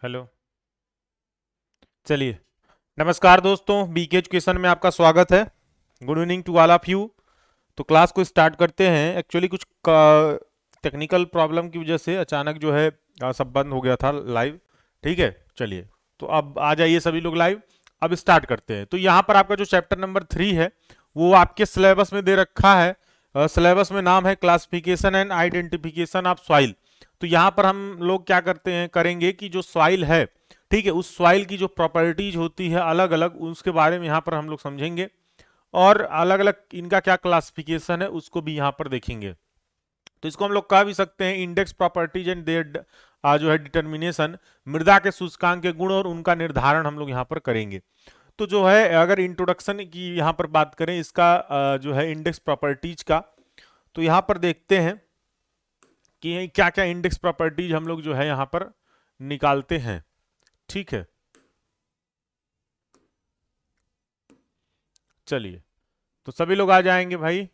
Hello. चलिए, नमस्कार दोस्तों, बीके एजुकेशन में आपका स्वागत है। Good evening to all of you. तो क्लास को स्टार्ट करते हैं। एक्चुअली कुछ टेक्निकल प्रॉब्लम की वजह से अचानक जो है सब बंद हो गया था लाइव। ठीक है, चलिए, तो अब आ जाइए सभी लोग लाइव। अब स्टार्ट करते हैं। तो यहाँ पर आपका जो चैप्टर नंबर 3 है वो आपके सिलेबस में दे रखा है। सिलेबस में नाम है classification and identification of soil. तो यहाँ पर हम लोग क्या करते हैं, करेंगे कि जो सॉइल है, ठीक है, उस सॉइल की जो प्रॉपर्टीज होती है अलग अलग, उसके बारे में यहाँ पर हम लोग समझेंगे। और अलग अलग इनका क्या क्लासिफिकेशन है उसको भी यहाँ पर देखेंगे। तो इसको हम लोग कह भी सकते हैं इंडेक्स प्रॉपर्टीज एंड देयर जो है डिटर्मिनेशन। मृदा के सूचकांक के गुण और उनका निर्धारण हम लोग यहाँ पर करेंगे। तो जो है अगर इंट्रोडक्शन की यहाँ पर बात करें इसका जो है इंडेक्स प्रॉपर्टीज का, तो यहाँ पर देखते हैं कि क्या क्या इंडेक्स प्रॉपर्टीज हम लोग जो है यहाँ पर निकालते हैं। ठीक है, चलिए, तो सभी लोग आ जाएंगे भाई।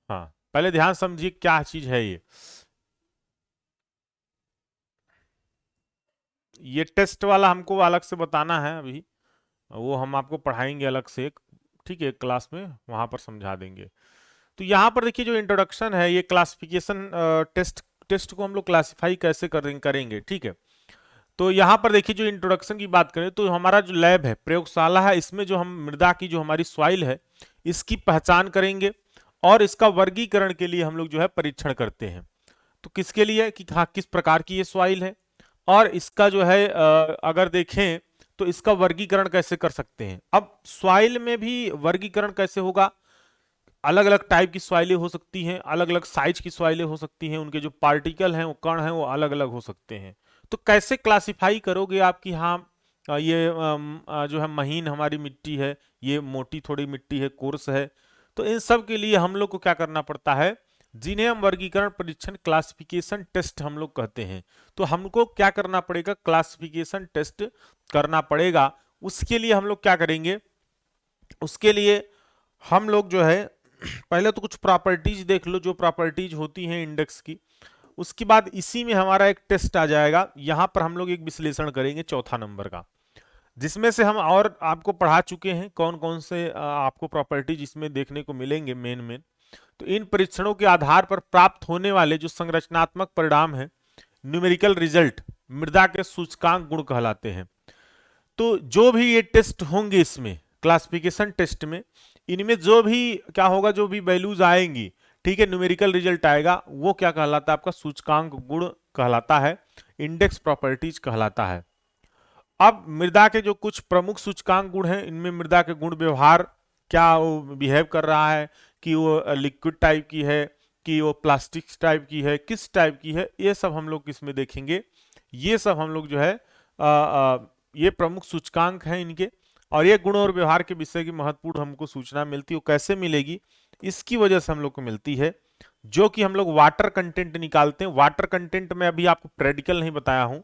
हाँ, पहले ध्यान समझिए क्या चीज है ये टेस्ट वाला हमको अलग से बताना है अभी। वो हम आपको पढ़ाएंगे अलग से एक, ठीक है, क्लास में वहां पर समझा देंगे। तो यहाँ पर देखिए जो इंट्रोडक्शन है ये क्लासिफिकेशन टेस्ट टेस्ट को हम लोग क्लासिफाई कैसे करेंगे। ठीक है, तो यहाँ पर देखिए जो इंट्रोडक्शन की बात करें तो हमारा जो लैब है, प्रयोगशाला है, इसमें जो हम मृदा की जो हमारी सॉइल है इसकी पहचान करेंगे और इसका वर्गीकरण के लिए हम लोग जो है परीक्षण करते हैं। तो किसके लिए कि हाँ किस प्रकार की ये सॉइल है और इसका जो है अगर देखें तो इसका वर्गीकरण कैसे कर सकते हैं। अब सॉइल में भी वर्गीकरण कैसे होगा, अलग अलग टाइप की सॉइलें हो सकती हैं, अलग अलग साइज की सॉइलें हो सकती हैं, उनके जो पार्टिकल हैं वो कण हैं वो अलग अलग हो सकते हैं। तो कैसे क्लासिफाई करोगे आप कि हाँ ये जो है महीन हमारी मिट्टी है, ये मोटी थोड़ी मिट्टी है, कोर्स है। तो इन सब के लिए हम लोग को क्या करना पड़ता है, जिन्हें हम वर्गीकरण परीक्षण क्लासिफिकेशन टेस्ट हम लोग कहते हैं। तो हमको क्या करना पड़ेगा, क्लासिफिकेशन टेस्ट करना पड़ेगा। उसके लिए हम लोग क्या करेंगे, उसके लिए हम लोग जो है पहले तो कुछ प्रॉपर्टीज देख लो जो प्रॉपर्टीज होती हैं इंडेक्स की। उसके बाद इसी में हमारा एक टेस्ट आ जाएगा, यहां पर हम लोग एक विश्लेषण करेंगे चौथा नंबर का, जिसमें से हम और आपको पढ़ा चुके हैं कौन कौन से आपको प्रॉपर्टीज इसमें देखने को मिलेंगे मेन मेन। तो इन परीक्षणों के आधार पर प्राप्त होने वाले जो संरचनात्मक परिणाम है, न्यूमेरिकल रिजल्ट, मृदा के सूचकांक गुण कहलाते हैं। तो जो भी ये टेस्ट होंगे इसमें क्लासिफिकेशन टेस्ट में, इनमें जो भी क्या होगा, जो भी वैल्यूज आएंगी, ठीक है, न्यूमेरिकल रिजल्ट आएगा, वो क्या कहलाता है, आपका सूचकांक गुण कहलाता है, इंडेक्स प्रॉपर्टीज कहलाता है। अब मृदा के जो कुछ प्रमुख सूचकांक गुण हैं, इनमें मृदा के गुण व्यवहार, क्या वो बिहेव कर रहा है, कि वो लिक्विड टाइप की है, कि वो प्लास्टिक टाइप की है, किस टाइप की है, ये सब हम लोग इसमें देखेंगे। ये सब हम लोग जो है ये प्रमुख सूचकांक हैं इनके। और ये गुण और व्यवहार के विषय की महत्वपूर्ण हमको सूचना मिलती है, वो कैसे मिलेगी, इसकी वजह से हम लोग को मिलती है, जो कि हम लोग वाटर कंटेंट निकालते हैं। वाटर कंटेंट में अभी आपको प्रेडिकल नहीं बताया हूं,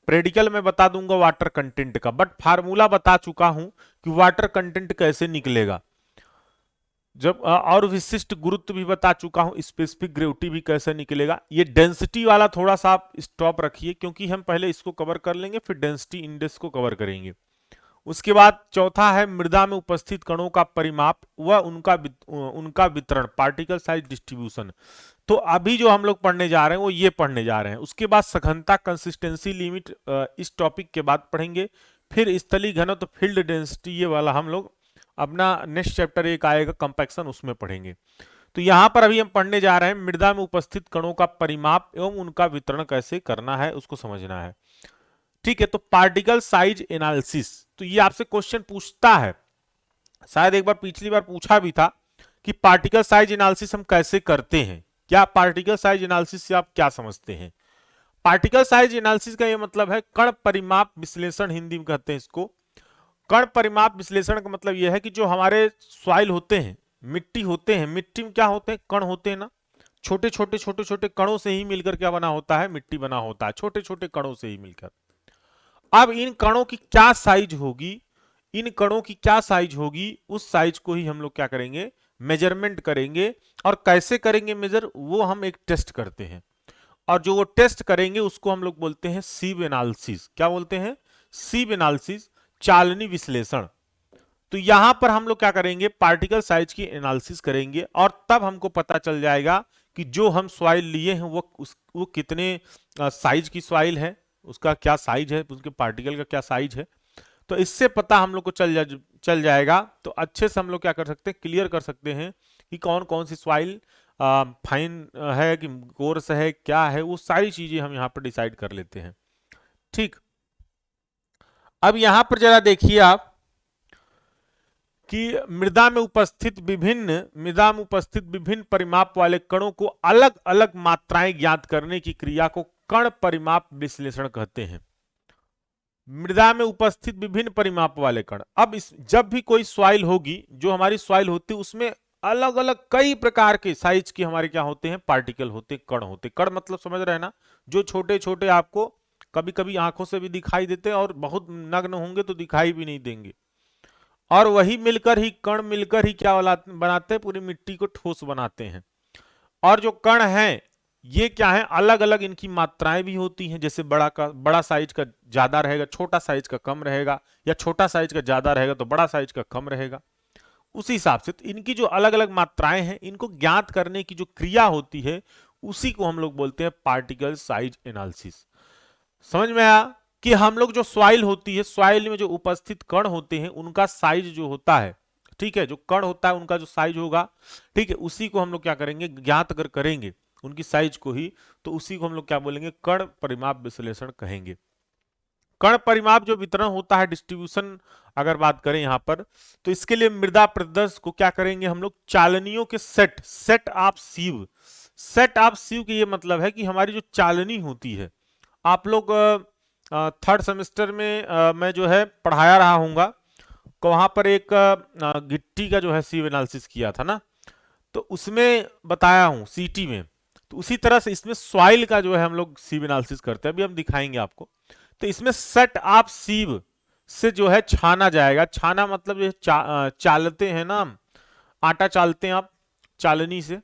प्रेडिकल में बता दूंगा वाटर कंटेंट का, बट फार्मूला बता चुका हूं कि वाटर कंटेंट कैसे निकलेगा। जब और विशिष्ट गुरुत्व भी बता चुका हूं, स्पेसिफिक ग्रेविटी भी कैसे निकलेगा। ये डेंसिटी वाला थोड़ा सा आप स्टॉप रखिए, क्योंकि हम पहले इसको कवर कर लेंगे फिर डेंसिटी इंडेक्स को कवर करेंगे। उसके बाद चौथा है मृदा में उपस्थित कणों का परिमाप व उनका वितरण, पार्टिकल साइज डिस्ट्रीब्यूशन। तो अभी जो हम लोग पढ़ने जा रहे हैं वो ये पढ़ने जा रहे हैं। उसके बाद सघनता, कंसिस्टेंसी लिमिट इस टॉपिक के बाद पढ़ेंगे। फिर स्थलीय घनत्व, फील्ड डेंसिटी, ये वाला हम लोग अपना नेक्स्ट चैप्टर एक आएगा कंपैक्शन, उसमें पढ़ेंगे। तो यहां पर अभी हम पढ़ने जा रहे हैं मृदा में उपस्थित कणों का परिमाप एवं उनका वितरण कैसे करना है, उसको समझना है। ठीक है, तो पार्टिकल साइज एनालिसिस, तो ये आपसे क्वेश्चन पूछता है, शायद एक बार पिछली बार पूछा भी था कि पार्टिकल साइज एनालिसिस हम कैसे करते हैं। क्या पार्टिकल साइज एनालिसिस से आप क्या समझते हैं? पार्टिकल साइज एनालिसिस का ये मतलब है कण परिमाप विश्लेषण, हिंदी में कहते हैं इसको। कण परिमाप विश्लेषण का मतलब यह है कि जो हमारे सॉइल होते हैं, मिट्टी होते हैं, मिट्टी में क्या होते हैं, कण होते हैं ना, छोटे छोटे छोटे छोटे कणों से ही मिलकर क्या बना होता है, मिट्टी बना होता है, छोटे छोटे कणों से ही मिलकर। अब इन कणों की क्या साइज होगी, इन कणों की क्या साइज होगी, उस साइज को ही हम लोग क्या करेंगे, मेजरमेंट करेंगे। और कैसे करेंगे मेजर, वो हम एक टेस्ट करते हैं। और जो वो टेस्ट करेंगे उसको हम लोग बोलते हैं सीव एनालिसिस। क्या बोलते हैं? सीव एनालिसिस, चालनी विश्लेषण। तो यहां पर हम लोग क्या करेंगे, पार्टिकल साइज की एनालिसिस करेंगे और तब हमको पता चल जाएगा कि जो हम सॉइल लिए हैं वो कितने साइज की सॉइल है, उसका क्या साइज है, उसके पार्टिकल का क्या साइज है। तो इससे पता हम लोग को चल जाएगा। तो अच्छे से हम लोग क्या कर सकते हैं, क्लियर कर सकते हैं कि कौन कौन सी सॉइल फाइन है कि कोर्स है, क्या है, वो सारी चीजें हम यहाँ पर डिसाइड कर लेते हैं। ठीक, अब यहां पर जरा देखिए आप कि मृदा में उपस्थित विभिन्न परिमाप वाले कणों को अलग अलग मात्राएं ज्ञात करने की क्रिया को कण परिमाप विश्लेषण कहते हैं। मृदा में उपस्थित विभिन्न परिमाप वाले कण, अब जब भी कोई सॉइल होगी, जो हमारी सॉइल होती है उसमें अलग अलग कई प्रकार के साइज के हमारे क्या होते हैं, पार्टिकल होते, कण होते। कण मतलब समझ रहे हैं ना, जो छोटे छोटे आपको कभी कभी आंखों से भी दिखाई देते हैं और बहुत नग्न होंगे तो दिखाई भी नहीं देंगे, और वही मिलकर ही कण मिलकर ही क्या बनाते हैं, पूरी मिट्टी को ठोस बनाते हैं। और जो कण हैं ये क्या है, अलग अलग इनकी मात्राएं भी होती हैं, जैसे बड़ा साइज का ज्यादा रहेगा, छोटा साइज का कम रहेगा, या छोटा साइज का ज्यादा रहेगा तो बड़ा साइज का कम रहेगा। उसी हिसाब से तो इनकी जो अलग अलग मात्राएं हैं, इनको ज्ञात करने की जो क्रिया होती है उसी को हम लोग बोलते हैं पार्टिकल साइज एनालिसिस। समझ में आया कि हम लोग जो सॉइल होती है, सॉइल में जो उपस्थित कण होते हैं उनका साइज जो होता है, ठीक है, जो कण होता है उनका जो साइज होगा, ठीक है, उसी को हम लोग क्या करेंगे, ज्ञात अगर करेंगे उनकी साइज को ही, तो उसी को हम लोग क्या बोलेंगे, कण परिमाप विश्लेषण कहेंगे। कण परिमाप जो वितरण होता है, डिस्ट्रीब्यूशन अगर बात करें यहां पर, तो इसके लिए मृदा प्रदर्श को क्या करेंगे हम लोग, चालनियों के सेट ऑफ सीव। सेट ऑफ सीव के ये मतलब है कि हमारी जो चालनी होती है, आप लोग थर्ड सेमेस्टर में मैं जो है पढ़ाया रहा हूँगा, तो वहां पर एक गिट्टी का जो है सीव एनालिसिस किया था ना, तो उसमें बताया हूँ सीटी में। तो उसी तरह से इसमें सॉइल का जो है हम लोग सीव एनालिसिस करते हैं, अभी हम दिखाएंगे आपको। तो इसमें सेट ऑफ सीव से जो है छाना जाएगा। छाना मतलब जो चालते हैं ना, आटा चालते हैं आप चालनी से,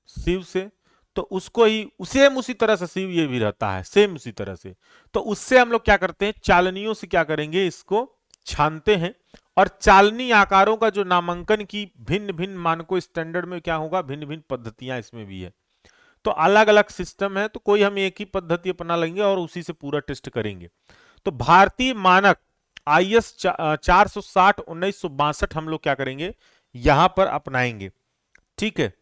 सीव से, तो उसको ही सेम उसी तरह से सीव ये भी रहता है, सेम उसी तरह से। तो उससे हम लोग क्या करते हैं, चालनियों से क्या करेंगे, इसको छानते हैं। और चालनी आकारों का जो नामांकन की भिन्न भिन्न मानकों स्टैंडर्ड में क्या होगा, भिन्न भिन्न पद्धतियां इसमें भी है। तो अलग अलग सिस्टम है, तो कोई हम एक ही पद्धति अपना लेंगे और उसी से पूरा टेस्ट करेंगे। तो भारतीय मानक IS 460/1962 हम लोग क्या करेंगे, यहां पर अपनाएंगे। ठीक है,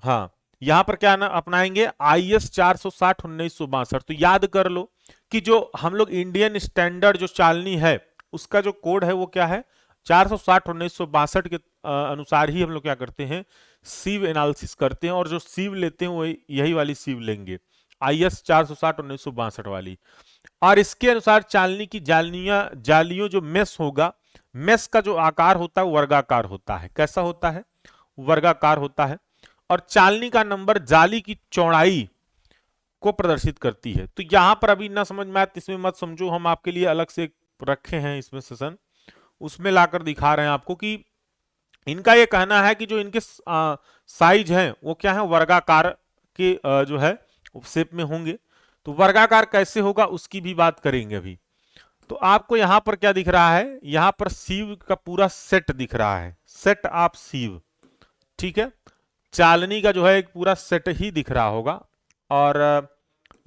हाँ, यहां पर क्या ना अपनाएंगे, IS 460/1962। तो याद कर लो कि जो हम लोग इंडियन स्टैंडर्ड जो चालनी है उसका जो कोड है वो क्या है, 460/1962 के अनुसार ही हम लोग क्या करते हैं, सीव एनालिसिस करते हैं, और जो सीव लेते हैं वो यही वाली सीव लेंगे, IS 460/1962 वाली। और इसके अनुसार चालनी की जालियों जो मेस होगा, मेस का जो आकार होता है वर्गाकार होता है। कैसा होता है, वर्गाकार होता है। और चालनी का नंबर जाली की चौड़ाई को प्रदर्शित करती है। तो यहां पर अभी ना समझ में आए इसमें मत समझो, हम आपके लिए अलग से रखे हैं इसमें सेशन, उसमें लाकर दिखा रहे हैं आपको कि इनका ये कहना है कि जो इनके साइज हैं वो क्या है, वर्गाकार के जो है शेप में होंगे। तो वर्गाकार कैसे होगा उसकी भी बात करेंगे अभी। तो आपको यहां पर क्या दिख रहा है, यहां पर सीव का पूरा सेट दिख रहा है, सेट ऑफ सीव। ठीक है, चालनी का जो है एक पूरा सेट ही दिख रहा होगा, और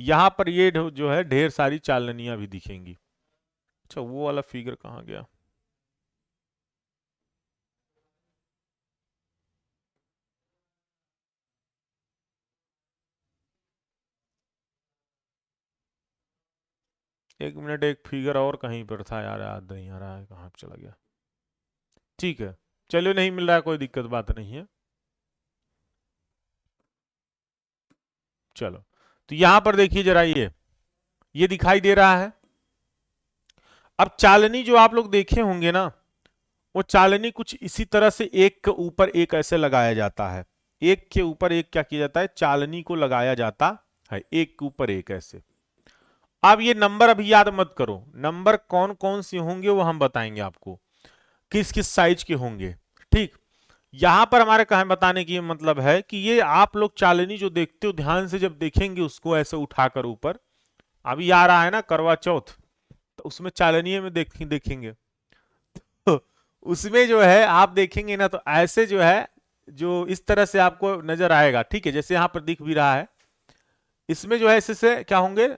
यहां पर ये जो है ढेर सारी चालनियां भी दिखेंगी। अच्छा, वो वाला फिगर कहाँ गया, एक मिनट, एक फिगर और कहीं पर था यार, याद नहीं आ रहा है कहाँ पे चला गया। ठीक है, चलिए, नहीं मिल रहा है, कोई दिक्कत बात नहीं है। चलो, तो यहां पर देखिए जरा, ये दिखाई दे रहा है। अब चालनी जो आप लोग देखे होंगे ना, वो चालनी कुछ इसी तरह से एक के ऊपर एक ऐसे लगाया जाता है, एक के ऊपर एक क्या किया जाता है, चालनी को लगाया जाता है, एक के ऊपर एक ऐसे। अब ये नंबर अभी याद मत करो, नंबर कौन कौन से होंगे वो हम बताएंगे आपको, किस किस साइज के होंगे। ठीक, यहां पर हमारे कहा बताने की मतलब है कि ये आप लोग चालनी जो देखते हो ध्यान से जब देखेंगे उसको ऐसे उठाकर ऊपर, अभी आ रहा है ना करवा चौथ, तो उसमें चालनीय में देखेंगे तो उसमें जो है आप देखेंगे ना तो ऐसे जो है जो इस तरह से आपको नजर आएगा, ठीक है, जैसे यहां पर दिख भी रहा है। इसमें जो है ऐसे से क्या होंगे,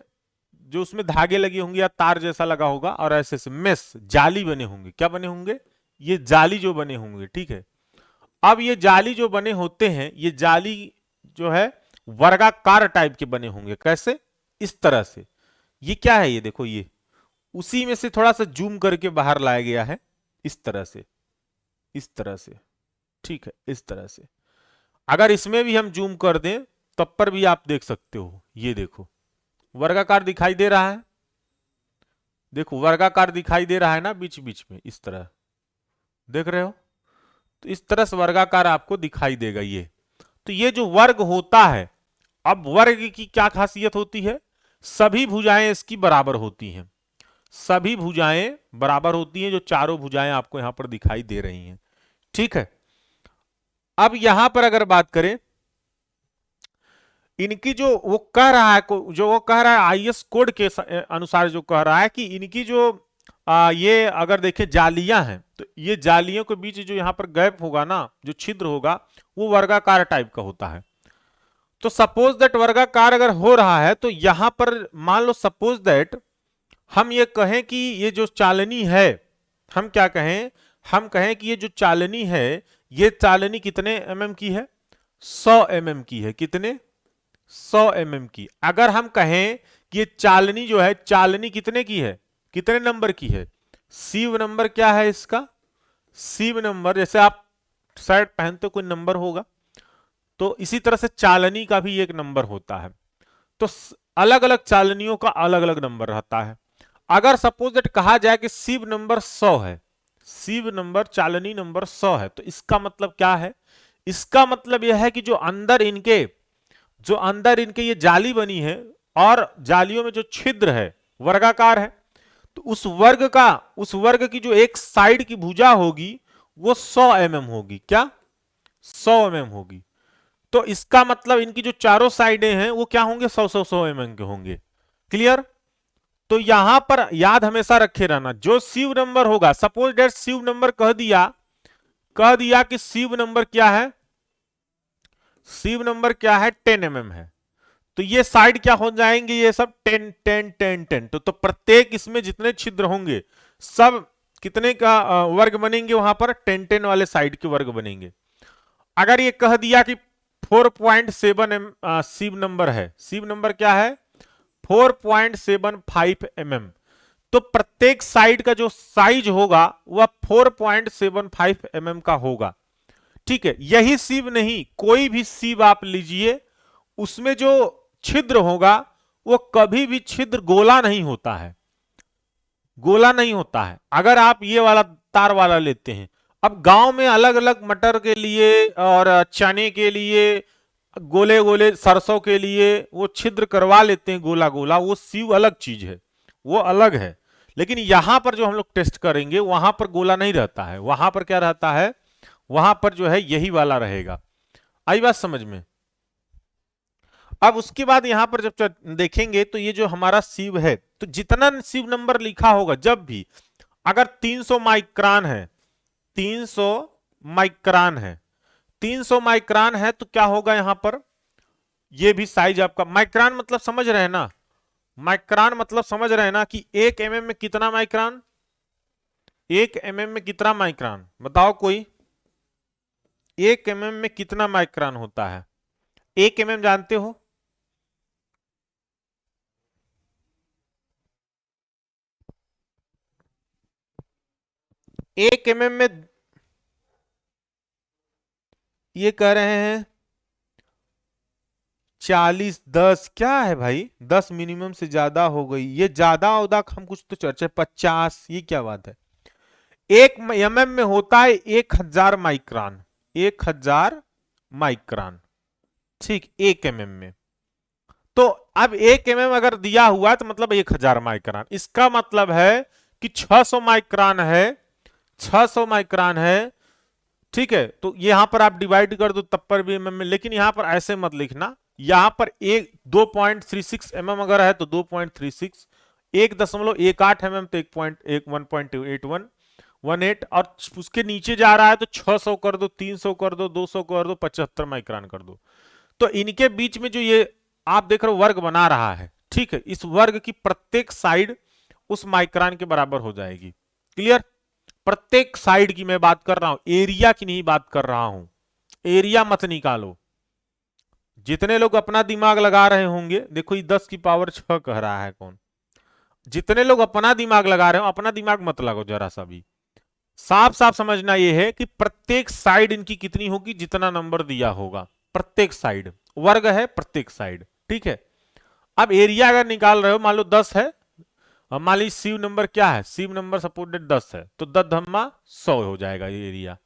जो उसमें धागे लगे होंगे या तार जैसा लगा होगा, और ऐसे से मेस जाली बने होंगे। क्या बने होंगे? ये जाली जो बने होंगे, ठीक है। अब ये जाली जो बने होते हैं, ये जाली जो है वर्गाकार टाइप के बने होंगे। कैसे? इस तरह से। ये क्या है? ये देखो, ये उसी में से थोड़ा सा जूम करके बाहर लाया गया है, इस तरह से, इस तरह से, ठीक है, इस तरह से। अगर इसमें भी हम जूम कर दें तब पर भी आप देख सकते हो, ये देखो वर्गाकार दिखाई दे रहा है। देखो वर्गाकार दिखाई दे रहा है ना बीच बीच में, इस तरह देख रहे हो, तो इस तरह से वर्गाकार आपको दिखाई देगा ये। तो ये जो वर्ग होता है, अब वर्ग की क्या खासियत होती है? सभी भुजाएं इसकी बराबर होती हैं, सभी भुजाएं बराबर होती हैं, जो चारों भुजाएं आपको यहां पर दिखाई दे रही हैं, ठीक है। अब यहां पर अगर बात करें इनकी, जो वो कह रहा है, जो वो कह रहा है आईएस कोड के अनुसार जो कह रहा है कि इनकी जो ये अगर देखें जालियां हैं, तो ये जालियों के बीच जो यहां पर गैप होगा ना, जो छिद्र होगा, वो वर्गाकार टाइप का होता है। तो सपोज दैट वर्गाकार अगर हो रहा है तो यहां पर मान लो सपोज दैट हम ये कहें कि ये जो चालनी है, हम क्या कहें, हम कहें कि ये जो चालनी है, ये चालनी कितने mm की है? 100 mm की है। कितने? 100 mm की। अगर हम कहें कि ये चालनी जो है, चालनी कितने की है, कितने नंबर की है? सीव नंबर क्या है इसका? सीव नंबर, जैसे आप शर्ट पहनते हो कोई नंबर होगा, तो इसी तरह से चालनी का भी एक नंबर होता है। तो अलग अलग चालनियों का अलग अलग नंबर रहता है। अगर सपोज दैट कहा जाए कि सीव नंबर 100 है, सीव नंबर, चालनी नंबर 100 है, तो इसका मतलब क्या है? इसका मतलब यह है कि जो अंदर इनके ये जाली बनी है और जालियों में जो छिद्र है वर्गाकार है, तो उस वर्ग की जो एक साइड की भुजा होगी वो 100 mm होगी। क्या? 100 mm होगी। तो इसका मतलब इनकी जो चारों साइडें हैं वो क्या होंगे? 100 mm के होंगे। क्लियर? तो यहां पर याद हमेशा रखे रहना, जो सीव नंबर होगा, सपोज डेट सीव नंबर कह दिया कि सीव नंबर क्या है? सीव नंबर क्या है? 10 mm है। तो ये साइड क्या हो जाएंगे? ये सब 10 10 10 10। तो प्रत्येक इसमें जितने छिद्र होंगे सब कितने का वर्ग बनेंगे? वहां पर 10 10 वाले साइड के वर्ग बनेंगे। अगर ये कह दिया कि 4.7 सीव नंबर है, सीव नंबर क्या है? 4.75 mm, तो प्रत्येक साइड का जो साइज होगा वह 4.75 mm का होगा, ठीक है। यही सीव नहीं, कोई भी सीव आप लीजिए, उसमें जो छिद्र होगा वो कभी भी छिद्र गोला नहीं होता है, गोला नहीं होता है। अगर आप ये वाला तार वाला लेते हैं, अब गांव में अलग अलग मटर के लिए और चने के लिए, गोले गोले सरसों के लिए वो छिद्र करवा लेते हैं गोला गोला, वो सीव अलग चीज है, वो अलग है। लेकिन यहां पर जो हम लोग टेस्ट करेंगे वहां पर गोला नहीं रहता है, वहां पर क्या रहता है? वहां पर जो है यही वाला रहेगा। आई बात समझ में? अब उसके बाद यहां पर जब देखेंगे तो ये जो हमारा सीव है, तो जितना सीव नंबर लिखा होगा, जब भी अगर 300 माइक्रोन है, 300 माइक्रोन है, 300 माइक्रोन है, तो क्या होगा यहां पर? ये भी साइज आपका, माइक्रोन मतलब समझ रहे हैं ना, माइक्रोन मतलब समझ रहे हैं ना कि 1 mm में कितना माइक्रोन? 1 mm में कितना माइक्रोन बताओ कोई? 1 mm में कितना माइक्रोन होता है? 1 mm जानते हो? 1 mm में ये कह रहे हैं 40, 10 क्या है भाई? 10 मिनिमम से ज्यादा हो गई, ये ज्यादा होदा हम कुछ तो चर्चा, 50, ये क्या बात है? 1 mm में होता है 1000 माइक्रोन, 1000 माइक्रोन, ठीक, 1 mm में। तो अब 1 mm अगर दिया हुआ है तो मतलब 1000 माइक्रोन, इसका मतलब है कि 600 माइक्रोन है, 600 माइक्रोन है, ठीक है, तो यहां पर आप डिवाइड कर दो तब पर भी एमएम में, लेकिन यहां पर ऐसे मत लिखना। यहां पर एक 2.36 mm अगर है तो 2.36, 1.18 mm तो 1.18, और उसके नीचे जा रहा है तो 600 कर दो, 300 कर दो, 200 कर दो, 75 माइक्रोन कर दो। तो इनके बीच में जो ये आप देख रहे हो वर्ग बना रहा है, ठीक है, इस वर्ग की प्रत्येक साइड उस माइक्रोन के बराबर हो जाएगी। क्लियर? प्रत्येक साइड की मैं बात कर रहा हूं, एरिया की नहीं बात कर रहा हूं। एरिया मत निकालो। जितने लोग अपना दिमाग लगा रहे होंगे, देखो ये 10⁻6 कह रहा है कौन, जितने लोग अपना दिमाग लगा रहे हो अपना दिमाग मत लगाओ जरा सा भी। साफ साफ समझना यह है कि प्रत्येक साइड इनकी कितनी होगी, जितना नंबर दिया होगा प्रत्येक साइड, वर्ग है प्रत्येक साइड, ठीक है। अब एरिया अगर निकाल रहे हो, मान लो 10 है, मान लीजिए सीव नंबर क्या है, सीव नंबर सपोर्टेड 10 है, तो 10 हो जाएगा ये एरिया,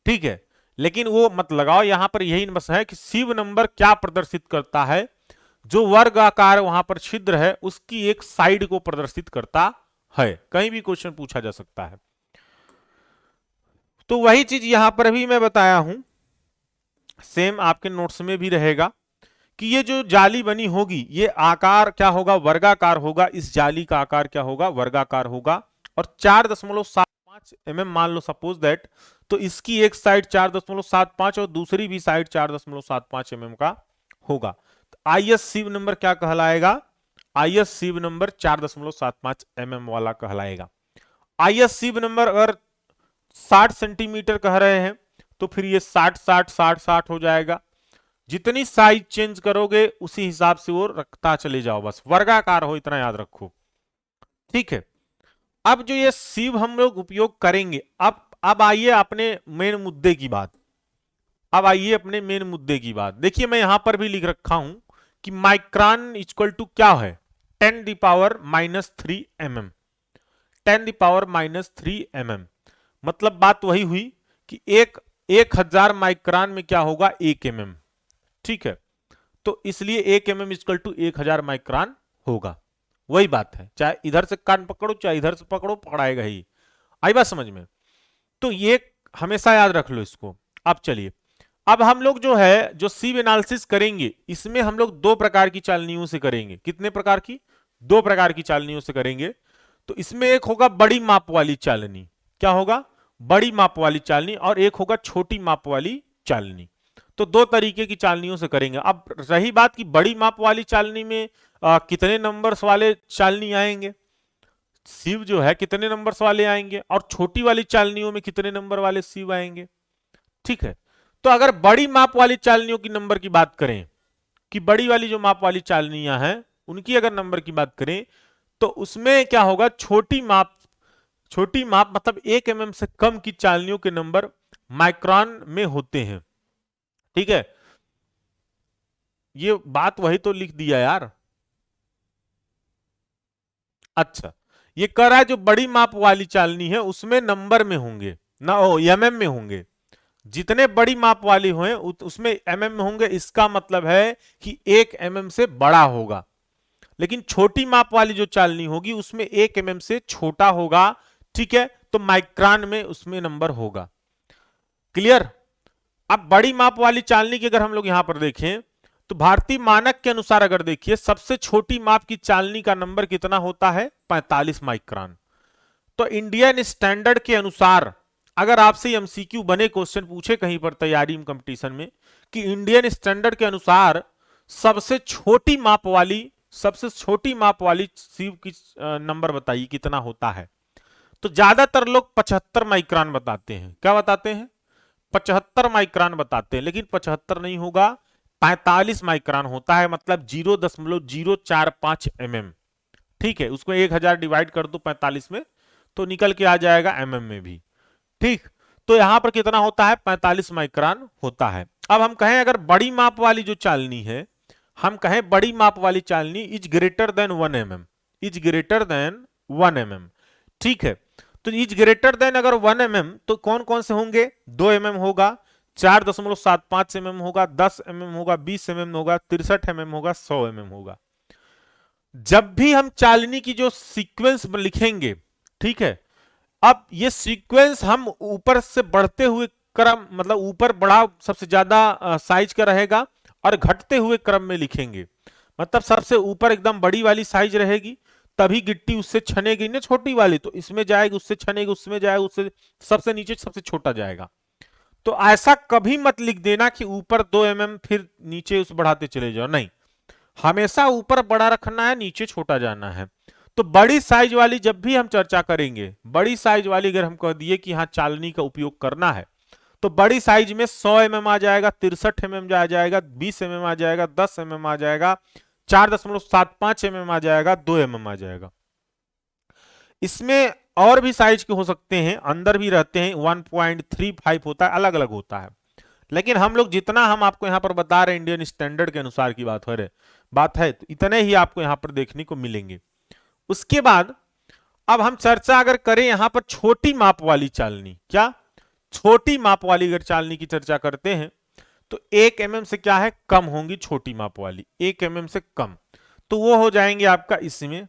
ठीक है। लेकिन वो मत लगाओ, यहां पर यही बस है कि सीव नंबर क्या प्रदर्शित करता है, जो वर्ग आकार वहां पर छिद्र है उसकी एक साइड को प्रदर्शित करता है। कहीं भी क्वेश्चन पूछा जा सकता है। तो वही चीज यहां पर भी मैं बताया हूं, सेम आपके नोट्स में भी रहेगा कि ये जो जाली बनी होगी ये आकार क्या होगा, वर्गाकार होगा। इस जाली का आकार क्या होगा, वर्गाकार होगा। और 4.75 mm मान लो सपोज दैट, तो इसकी एक साइड 4.75 और दूसरी भी साइड 4.75 mm का होगा। तो आईएस सीव नंबर क्या कहलाएगा, आईएस सीव नंबर 4.75 mm वाला कहलाएगा। आईएस सीव नंबर अगर 60 सेंटीमीटर कह रहे हैं तो फिर ये 60 हो जाएगा। जितनी साइज चेंज करोगे उसी हिसाब से वो रखता चले जाओ, बस वर्गाकार हो इतना याद रखो, ठीक है। अब जो ये सीव हम लोग उपयोग करेंगे, अब आइए अपने मेन मुद्दे की बात। अब आइए अपने मेन मुद्दे की बात। देखिए मैं यहां पर भी लिख रखा हूं कि माइक्रोन इक्वल टू क्या है, 10⁻³ mm, 10⁻³ mm। मतलब बात वही हुई कि 1000 माइक्रोन में क्या होगा, 1 mm, ठीक है। तो इसलिए 1 mm इक्वल टू 1000 माइक्रोन होगा। वही बात है, चाहे इधर से कान पकड़ो चाहे इधर से पकड़ो, पकड़ाएगा ही। आई बात समझ में? तो ये हमेशा याद रख लो इसको। अब चलिए, अब हम लोग जो है जो सीव एनालिसिस करेंगे, इसमें हम लोग 2 प्रकार की चालनियों से करेंगे। कितने प्रकार की? 2 प्रकार की चालनियों से करेंगे। तो इसमें एक होगा बड़ी माप वाली चालनी, क्या होगा, बड़ी माप वाली चालनी, और एक होगा छोटी माप वाली चालनी। तो 2 तरीके की चालनियों से करेंगे। अब रही बात कि बड़ी माप वाली चालनी में कितने नंबर्स वाले चालनी आएंगे, सीव जो है कितने नंबर्स वाले आएंगे, और छोटी वाली चालनियों में कितने नंबर वाले सीव आएंगे, ठीक है। तो अगर बड़ी माप वाली चालनियों की नंबर की बात करें, कि बड़ी वाली जो माप वाली चालनियां हैं उनकी अगर नंबर की बात करें, तो उसमें क्या होगा, छोटी माप मतलब 1 mm से कम की चालनियों के नंबर माइक्रोन में होते हैं, ठीक है। ये बात वही तो लिख दिया यार। अच्छा, ये कह रहा है जो बड़ी माप वाली चालनी है उसमें नंबर में होंगे ना, ओ एमएम में होंगे। जितने बड़ी माप वाली हुए उसमें एमएम में होंगे, इसका मतलब है कि 1 mm से बड़ा होगा। लेकिन छोटी माप वाली जो चालनी होगी उसमें 1 mm से छोटा होगा, ठीक है। तो माइक्रोन में उसमें नंबर होगा। क्लियर? अब बड़ी माप वाली चालनी की अगर हम लोग यहां पर देखें, तो भारतीय मानक के अनुसार अगर देखिए, सबसे छोटी माप की चालनी का नंबर कितना होता है, 45 माइक्रोन। तो इंडियन स्टैंडर्ड के अनुसार अगर आपसे एमसीक्यू बने, क्वेश्चन पूछे कहीं पर तैयारी में कंपटीशन में, कि इंडियन स्टैंडर्ड के अनुसार सबसे छोटी माप वाली सीव की नंबर बताइए कितना होता है। तो ज्यादातर लोग 75 माइक्रोन बताते हैं। क्या बताते हैं? 75 माइक्रोन बताते हैं, लेकिन 75 नहीं होगा, 45 माइक्रोन होता है, मतलब 0.045 mm, ठीक है। उसको 1000 डिवाइड कर दो 45 में तो निकल के आ जाएगा mm में भी, ठीक। तो यहां पर कितना होता है, 45 माइक्रोन होता है। अब हम कहें अगर बड़ी माप वाली जो चालनी है, हम कहें बड़ी माप वाली चालनी is greater than 1 mm, is greater than 1 mm, ठीक है। तो इज ग्रेटर देन अगर 1 mm तो कौन कौन से होंगे, 2 mm होगा, 4.75 mm होगा, 10 mm होगा, 20 mm होगा, 63 mm होगा, 100 mm होगा। जब भी हम चालनी की जो सीक्वेंस लिखेंगे, ठीक है, अब ये सीक्वेंस हम ऊपर से बढ़ते हुए क्रम मतलब ऊपर बड़ा सबसे ज्यादा साइज का रहेगा और घटते हुए क्रम में लिखेंगे। मतलब सबसे ऊपर एकदम बड़ी वाली साइज रहेगी, तभी गिट्टी उससे छनेगी ना छोटी वाली, तो इसमें जाएगी, उससे छनेगी, उसमें जाएगा, उससे सबसे नीचे सबसे छोटा जाएगा। तो ऐसा कभी मत लिख देना कि ऊपर 2 mm फिर नीचे उस बढ़ाते चले जाओ, नहीं, हमेशा ऊपर बड़ा रखना है, नीचे छोटा जाना है। तो बड़ी साइज वाली जब भी हम चर्चा करेंगे, बड़ी साइज वाली अगर हम कह दिए कि हाँ चालनी का उपयोग करना है, तो बड़ी साइज में 100 mm आ जाएगा, 63 mm आ जाएगा, 20 mm आ जाएगा, 10 mm आ जाएगा, 4.75 mm आ जाएगा, 2 mm आ जाएगा। इसमें और भी साइज के हो सकते हैं, अंदर भी रहते हैं, 1.35 होता है, अलग अलग होता है। लेकिन हम लोग जितना हम आपको यहां पर बता रहे हैं इंडियन स्टैंडर्ड के अनुसार की बात है, तो इतने ही आपको यहां पर देखने को मिलेंगे। उसके बाद अब हम चर्चा अगर करें यहां पर छोटी माप वाली चालनी, क्या छोटी माप वाली अगर चालनी की चर्चा करते हैं, तो 1 mm से क्या है कम होंगी छोटी माप वाली, 1 mm से कम, तो वो हो जाएंगे आपका इसमें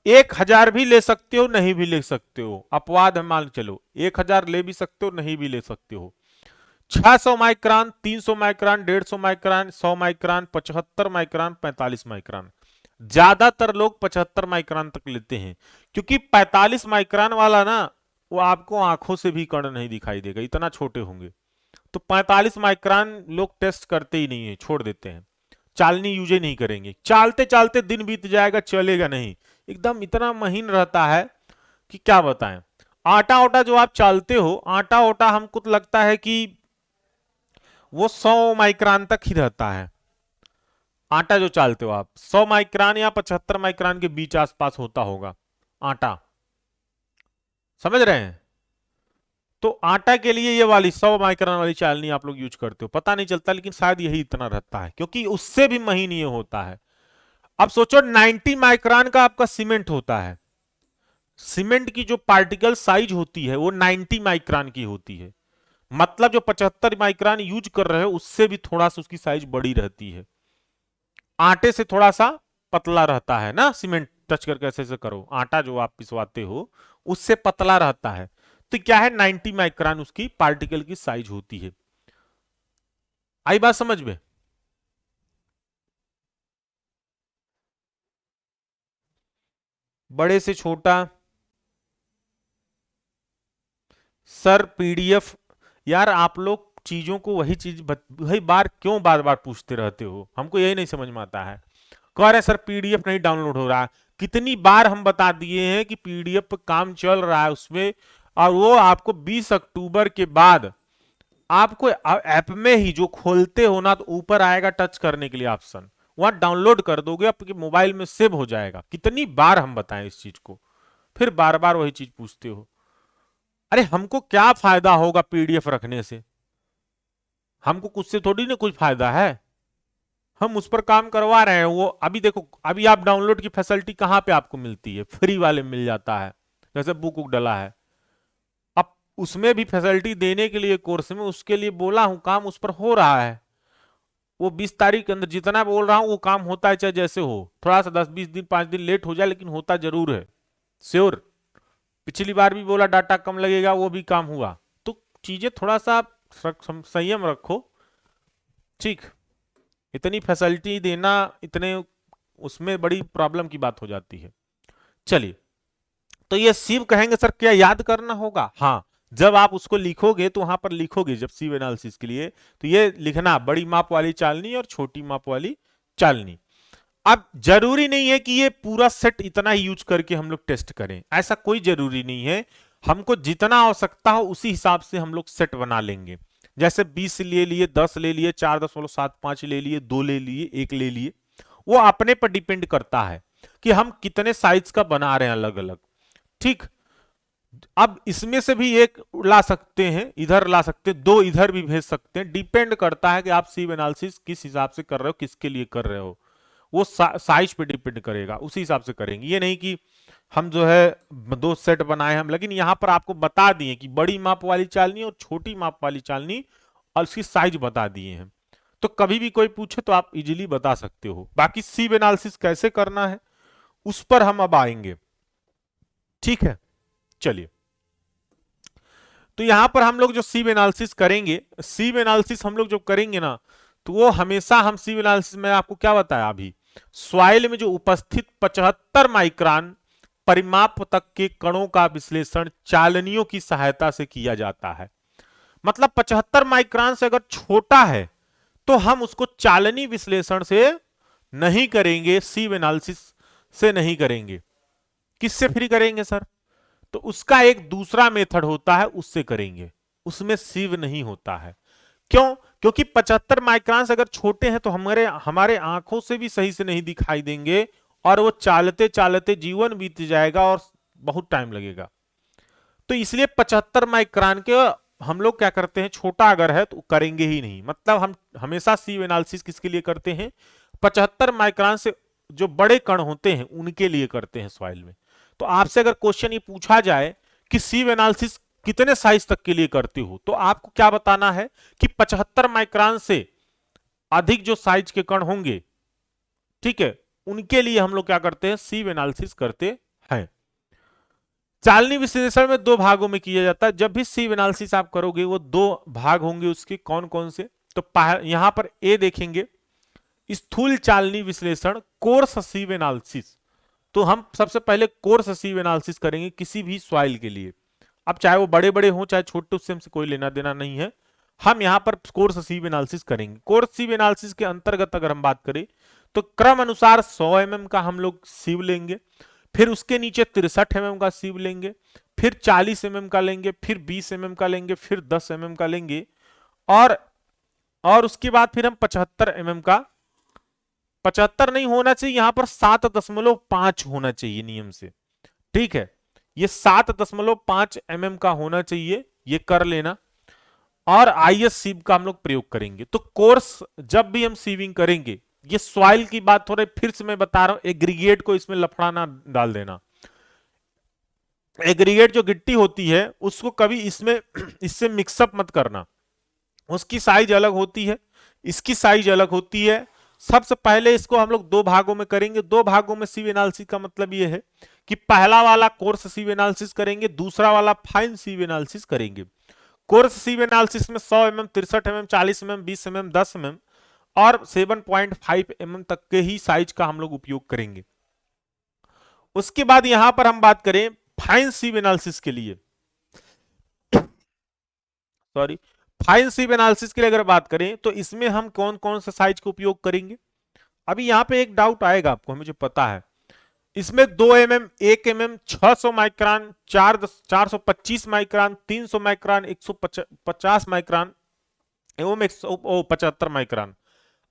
1000 भी ले सकते हो, नहीं भी ले सकते हो, अपवाद है, मान चलो 1000 ले भी सकते हो, नहीं भी ले सकते हो। 600 micron, 300 micron, 150 micron, 100 micron, 75 micron, 45 micron. ज्यादातर लोग 75 माइक्रोन तक लेते हैं, क्योंकि 45 माइक्रोन वाला ना वो आपको आंखों से भी कण नहीं दिखाई देगा, इतना छोटे होंगे। तो 45 माइक्रोन लोग टेस्ट करते ही नहीं है, छोड़ देते हैं, चालनी यूज ही नहीं करेंगे। चालते चालते दिन बीत जाएगा, चलेगा नहीं, एकदम इतना महीन रहता है कि क्या बताएं। आटा ओटा जो आप चालते हो, आटा ओटा हमको तो लगता है कि वो 100 माइक्रोन तक ही रहता है। आटा जो चालते हो आप 100 माइक्रोन या 75 माइक्रोन के बीच आसपास होता होगा आटा, समझ रहे हैं। तो आटा के लिए ये वाली 100 माइक्रोन वाली चालनी आप लोग यूज करते हो, पता नहीं चलता, लेकिन शायद यही इतना रहता है, क्योंकि उससे भी महीन ये होता है। अब सोचो 90 माइक्रोन का आपका सीमेंट होता है, सीमेंट की जो पार्टिकल साइज होती है वो 90 माइक्रोन की होती है, मतलब जो 75 माइक्रोन यूज कर रहे हो उससे भी थोड़ा सा उसकी साइज बड़ी रहती है। आटे से थोड़ा सा पतला रहता है ना, सीमेंट टच करके ऐसे ऐसे करो, आटा जो आप पिसवाते हो उससे पतला रहता है। तो क्या है 90 माइक्रोन उसकी पार्टिकल की साइज होती है। आई बात समझ में। बड़े से छोटा, सर पीडीएफ, यार आप लोग चीजों को वही चीज वही बार क्यों बार बार पूछते रहते हो, हमको यही नहीं समझ में आता है। कह रहे सर पीडीएफ नहीं डाउनलोड हो रहा, कितनी बार हम बता दिए हैं कि पीडीएफ पर काम चल रहा है उसमें, और वो आपको 20 अक्टूबर के बाद आपको ऐप में ही जो खोलते हो ना, तो ऊपर आएगा टच करने के लिए ऑप्शन, वहां डाउनलोड कर दोगे, आपके मोबाइल में सेव हो जाएगा। कितनी बार हम बताएं इस चीज को, फिर बार बार वही चीज पूछते हो। अरे हमको क्या फायदा होगा पीडीएफ रखने से, हमको कुछ से थोड़ी ना कुछ फायदा है, हम उस पर काम करवा रहे हैं। वो अभी देखो, अभी आप डाउनलोड की फैसिलिटी कहां पे आपको मिलती है, फ्री वाले मिल जाता है, जैसे बुक डला है। अब उसमें भी फैसिलिटी देने के लिए कोर्स में, उसके लिए बोला हूं, काम उस पर हो रहा है। वो 20 तारीख के अंदर जितना बोल रहा हूं वो काम होता है, चाहे जैसे हो, थोड़ा सा 10-20 दिन 5 दिन लेट हो जाए, लेकिन होता जरूर है, श्योर। पिछली बार भी बोला डाटा कम लगेगा, वो भी काम हुआ। तो चीजें थोड़ा सा संयम रखो, ठीक। इतनी फैसिलिटी देना, इतने उसमें बड़ी प्रॉब्लम की बात हो जाती है। चलिए, तो ये सिव कहेंगे सर क्या याद करना होगा, हाँ, जब आप उसको लिखोगे तो वहां पर लिखोगे जब सिव एनालिसिस के लिए, तो ये लिखना बड़ी माप वाली चालनी और छोटी माप वाली चालनी। अब जरूरी नहीं है कि ये पूरा सेट इतना ही यूज करके हम लोग टेस्ट करें, ऐसा कोई जरूरी नहीं है। हमको जितना आवश्यकता हो उसी हिसाब से हम लोग सेट बना लेंगे। जैसे 20 ले लिए, 10 ले लिए, 4.75 ले लिए, 2 ले लिए, 1 ले लिए, वो अपने पर डिपेंड करता है कि हम कितने साइज का बना रहे हैं अलग अलग, ठीक। अब इसमें से भी एक ला सकते हैं, इधर ला सकते हैं, 2 इधर भी भेज सकते हैं, डिपेंड करता है कि आप सिव एनालिसिस किस हिसाब से कर रहे हो, किसके लिए कर रहे हो, वो साइज पे डिपेंड करेगा, उसी हिसाब से करेंगे। ये नहीं कि हम जो है 2 सेट बनाए हम, लेकिन यहां पर आपको बता दिए कि बड़ी माप वाली चालनी और छोटी माप वाली चालनी, और उसकी साइज बता दिए हैं। तो कभी भी कोई पूछे तो आप इजीली बता सकते हो। बाकी सिव एनालिसिस कैसे करना है उस पर हम अब आएंगे, ठीक है। चलिए, तो यहां पर हम लोग जो सीव एनालिसिस करेंगे, सीव एनालिसिस हम लोग जो करेंगे ना, तो वो हमेशा हम सीव एनालिसिस में आपको क्या बताया अभी, सॉइल में जो उपस्थित 75 माइक्रोन परिमाप तक के कणों का विश्लेषण चालनियों की सहायता से किया जाता है। मतलब 75 माइक्रोन से अगर छोटा है तो हम उसको चालनी विश्लेषण से नहीं करेंगे, सीव एनालिसिस से नहीं करेंगे। किससे फिर करेंगे सर? तो उसका एक दूसरा मेथड होता है, उससे करेंगे, उसमें सीव नहीं होता है। क्यों? क्योंकि 75 माइक्रोन अगर छोटे हैं तो हमारे हमारे आंखों से भी सही से नहीं दिखाई देंगे और वो चालते चालते जीवन बीत जाएगा और बहुत टाइम लगेगा। तो इसलिए 75 माइक्रोन के हम लोग क्या करते हैं, छोटा अगर है तो करेंगे ही नहीं। मतलब हम हमेशा सीव एनालिसिस किसके लिए करते हैं, 75 माइक्रोन से जो बड़े कण होते हैं उनके लिए करते हैं सॉइल में। तो आपसे अगर क्वेश्चन ये पूछा जाए कि सीव एनालिसिस कितने साइज तक के लिए करते हो, तो आपको क्या बताना है कि 75 माइक्रोन से अधिक जो साइज के कण होंगे, ठीक है, उनके लिए हम लोग क्या करते हैं, सीव एनालिसिस करते हैं। चालनी विश्लेषण में दो भागों में किया जाता है। जब भी सीव एनालिसिस आप करोगे वो दो भाग होंगे उसके, कौन कौन से, तो यहां पर ए देखेंगे, स्थूल चालनी विश्लेषण, कोर्स सीव एनालिसिस। तो हम सबसे पहले कोर्स सीव एनालिसिस करेंगे किसी भी सॉइल के लिए। अब चाहे वो बड़े बड़े हों चाहे छोटे, उससे हमसे कोई लेना देना नहीं है। हम यहां पर कोर्स सीव एनालिसिस करेंगे। कोर्स सीव एनालिसिस के अंतर्गत अगर हम बात करें तो क्रम अनुसार 100 mm का हम लोग सीव लेंगे, फिर उसके नीचे 63 mm का सीव लेंगे, फिर 40 mm का लेंगे, फिर 20 mm का लेंगे, फिर 10 mm का लेंगे, और उसके बाद फिर हम 75 mm का, 75 नहीं होना चाहिए, यहां पर 7.5 होना चाहिए नियम से, ठीक है, ये 7.5 mm का होना चाहिए, ये कर लेना। और आईएस सीव का हम लोग प्रयोग करेंगे। तो कोर्स जब भी हम सीविंग करेंगे, ये सॉइल की बात हो रही, फिर से मैं बता रहा हूं, एग्रीगेट को इसमें लफड़ा ना डाल देना। एग्रीगेट जो गिट्टी होती है उसको कभी इसमें इससे मिक्सअप मत करना, उसकी साइज अलग होती है, इसकी साइज अलग होती है। सबसे पहले इसको हम लोग दो भागों में करेंगे। दो भागों में सीव एनालिसिस का मतलब ये है कि पहला वाला कोर्स सीव एनालिसिस करेंगे, दूसरा वाला फाइन सीव एनालिसिस करेंगे। कोर्स सीव एनालिसिस में 100 mm, 63 mm, 40 mm, 20 mm, 10 mm और 7.5 mm तक के ही साइज का हम लोग उपयोग करेंगे। उसके बाद यहां पर हम बात करें फाइन सीव एनालिसिस के लिए, सॉरी, फाइन सीव एनालिसिस के लिए अगर बात करें तो इसमें हम कौन कौन सा साइज का उपयोग करेंगे। अभी यहां पे एक डाउट आएगा आपको, मुझे पता है, इसमें 2 mm, 1 mm, 600 micron, 425 micron, 300 micron, 150 micron एवं 175 माइक्रोन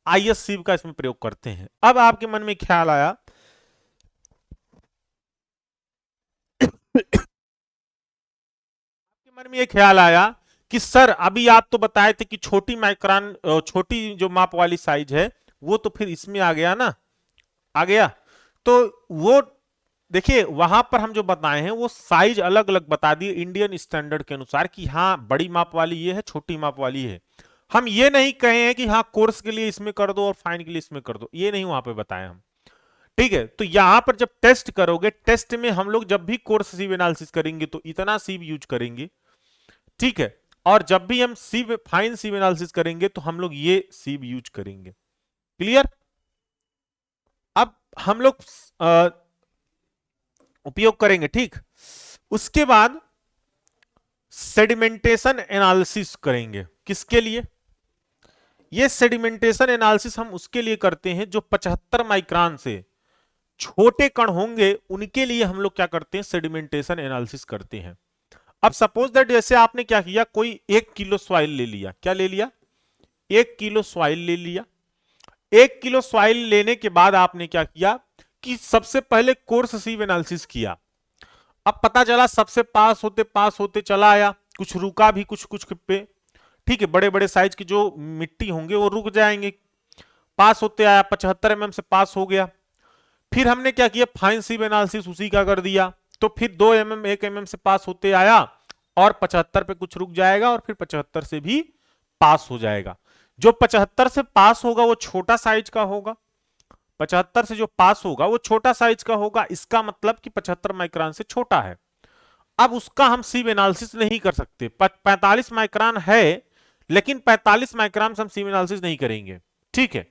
आईएस सीव का इसमें प्रयोग करते हैं। अब आपके मन में ख्याल आया आपके मन में ये ख्याल आया कि सर अभी आप तो बताए थे कि छोटी माइक्रोन, छोटी जो माप वाली साइज है वो तो फिर इसमें आ गया ना, आ गया। तो वो देखिए वहां पर हम जो बताए हैं वो साइज अलग अलग बता दिए इंडियन स्टैंडर्ड के अनुसार कि हाँ बड़ी माप वाली ये है, छोटी माप वाली है। हम ये नहीं कहे हैं कि हाँ कोर्स के लिए इसमें कर दो और फाइन के लिए इसमें कर दो, ये नहीं वहां पे बताए हम, ठीक है। तो यहां पर जब टेस्ट करोगे, टेस्ट में हम लोग जब भी कोर्स सीव एनालिसिस करेंगे तो इतना सीव यूज करेंगे, ठीक है, और जब भी हम सीव फाइन सीव एनालिसिस करेंगे तो हम लोग ये सीव यूज करेंगे। क्लियर? अब हम लोग उपयोग करेंगे, ठीक। उसके बाद सेडिमेंटेशन एनालिसिस करेंगे। किसके लिए? ये सेडिमेंटेशन एनालिसिस हम उसके लिए करते हैं जो 75 माइक्रोन से छोटे कण होंगे, उनके लिए हम लोग क्या करते हैं, सेडिमेंटेशन एनालिसिस करते हैं। अब सपोज दैट जैसे आपने क्या किया, कोई 1 किलो सॉइल ले लिया, क्या ले लिया, 1 किलो सॉइल ले लिया। 1 किलो सॉइल लेने के बाद आपने क्या किया कि सबसे पहले कोर्स सीव एनालिसिस किया। अब पता चला सबसे पास होते चला आया, कुछ रुका भी कुछ कुछ पे, ठीक है, बड़े बड़े साइज की जो मिट्टी होंगे वो रुक जाएंगे। पास होते आया, 75 mm से पास हो गया। फिर हमने क्या किया, फाइन सीव एनालिसिस उसी का कर दिया, तो फिर 2 mm, 1 mm से पास होते आया और 75 पे कुछ रुक जाएगा और फिर 75 से भी पास हो जाएगा। जो 75 से पास होगा वो छोटा साइज का होगा, 75 से जो पास होगा वो छोटा साइज का होगा, इसका मतलब कि 75 माइक्रोन से छोटा है। अब उसका हम सीव एनालिसिस नहीं कर सकते, 45 माइक्रोन है, लेकिन 45 माइक्रोन से हम सीव एनालिसिस नहीं करेंगे। ठीक है,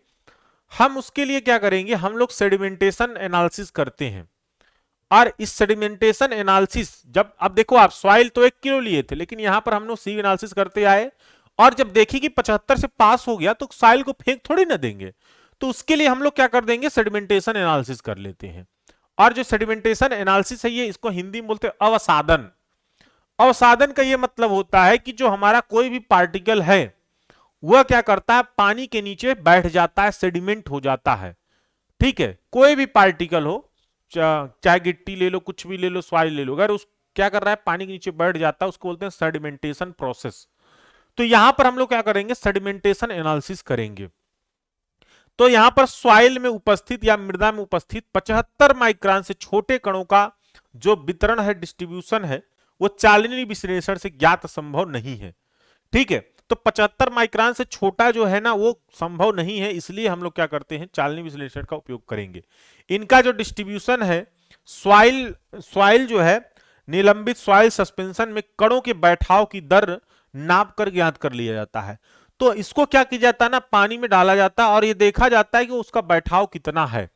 हम उसके लिए क्या करेंगे, हम लोग सेडिमेंटेशन एनालिसिस करते हैं। और इस सेडिमेंटेशन एनालिसिस जब, अब देखो आप सॉइल तो 1 किलो लिए थे, लेकिन यहां पर हम लोग सीव एनालिसिस करते आए, और जब देखी कि 75 से पास हो गया, तो सॉइल को फेंक थोड़ी ना देंगे। तो उसके लिए हम लोग क्या कर देंगे, सेडिमेंटेशन एनालिसिस कर लेते हैं। और जो सेडिमेंटेशन एनालिसिस है, ये इसको हिंदी में बोलते हैं अवसादन। अवसादन का ये मतलब होता है कि जो हमारा कोई भी पार्टिकल है, वह क्या करता है, पानी के नीचे बैठ जाता है, सेडिमेंट हो जाता है। ठीक है, कोई भी पार्टिकल हो, चाहे गिट्टी ले लो, कुछ भी ले लो, सॉइल ले लो, अगर उस क्या कर रहा है, पानी के नीचे बैठ जाता है, उसको बोलते हैं सेडिमेंटेशन प्रोसेस। तो यहां पर हम लोग क्या करेंगे, सेडिमेंटेशन एनालिसिस करेंगे। तो यहां पर सॉइल में उपस्थित या मृदा में उपस्थित 75 माइक्रोन से छोटे कणों का जो वितरण है, डिस्ट्रीब्यूशन है, वो चालनी विश्लेषण से ज्ञात संभव नहीं है। ठीक है, तो 75 माइक्रोन से छोटा जो है ना, वो संभव नहीं है, इसलिए हम लोग क्या करते हैं, चालनी विश्लेषण का उपयोग करेंगे। इनका जो डिस्ट्रीब्यूशन है, सॉइल जो है, निलंबित सॉइल सस्पेंशन में कणों के बैठाव की दर नाप कर ज्ञात कर लिया जाता है। तो इसको क्या किया जाता है ना, पानी में डाला जाता है और ये देखा जाता है कि उसका बैठाव कितना है।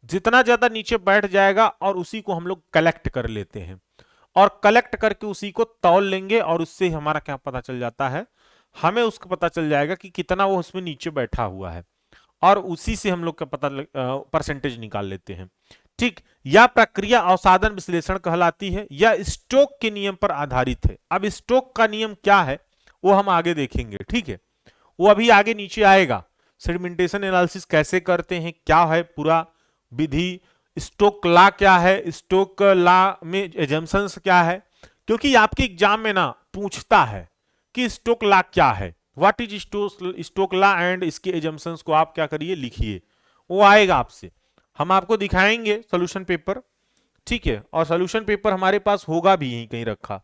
जितना ज्यादा नीचे बैठ जाएगा, और उसी को हम लोग कलेक्ट कर लेते हैं, और कलेक्ट करके उसी को तौल लेंगे, और उससे हमारा क्या पता चल जाता है, हमें उसका पता चल जाएगा कि कितना वो उसमें नीचे बैठा हुआ है, और उसी से हम लोग का पता परसेंटेज निकाल लेते हैं। ठीक, यह प्रक्रिया अवसादन विश्लेषण कहलाती है, यह स्टोक के नियम पर आधारित है। अब स्टोक का नियम क्या है, वो हम आगे देखेंगे। ठीक है, वो अभी आगे नीचे आएगा, सेडिमेंटेशन एनालिसिस कैसे करते हैं, क्या है पूरा विधि, स्टोक लॉ क्या है, स्टोक लॉ में एजम्पशंस क्या है, क्योंकि आपके एग्जाम में ना पूछता है कि स्टोक लॉ क्या है, what is Stokes law, and इसके एजम्पशंस को आप क्या करिए, लिखिए, वो आएगा आपसे। हम आपको दिखाएंगे सॉल्यूशन पेपर। ठीक है, और सॉल्यूशन पेपर हमारे पास होगा भी यहीं कहीं रखा।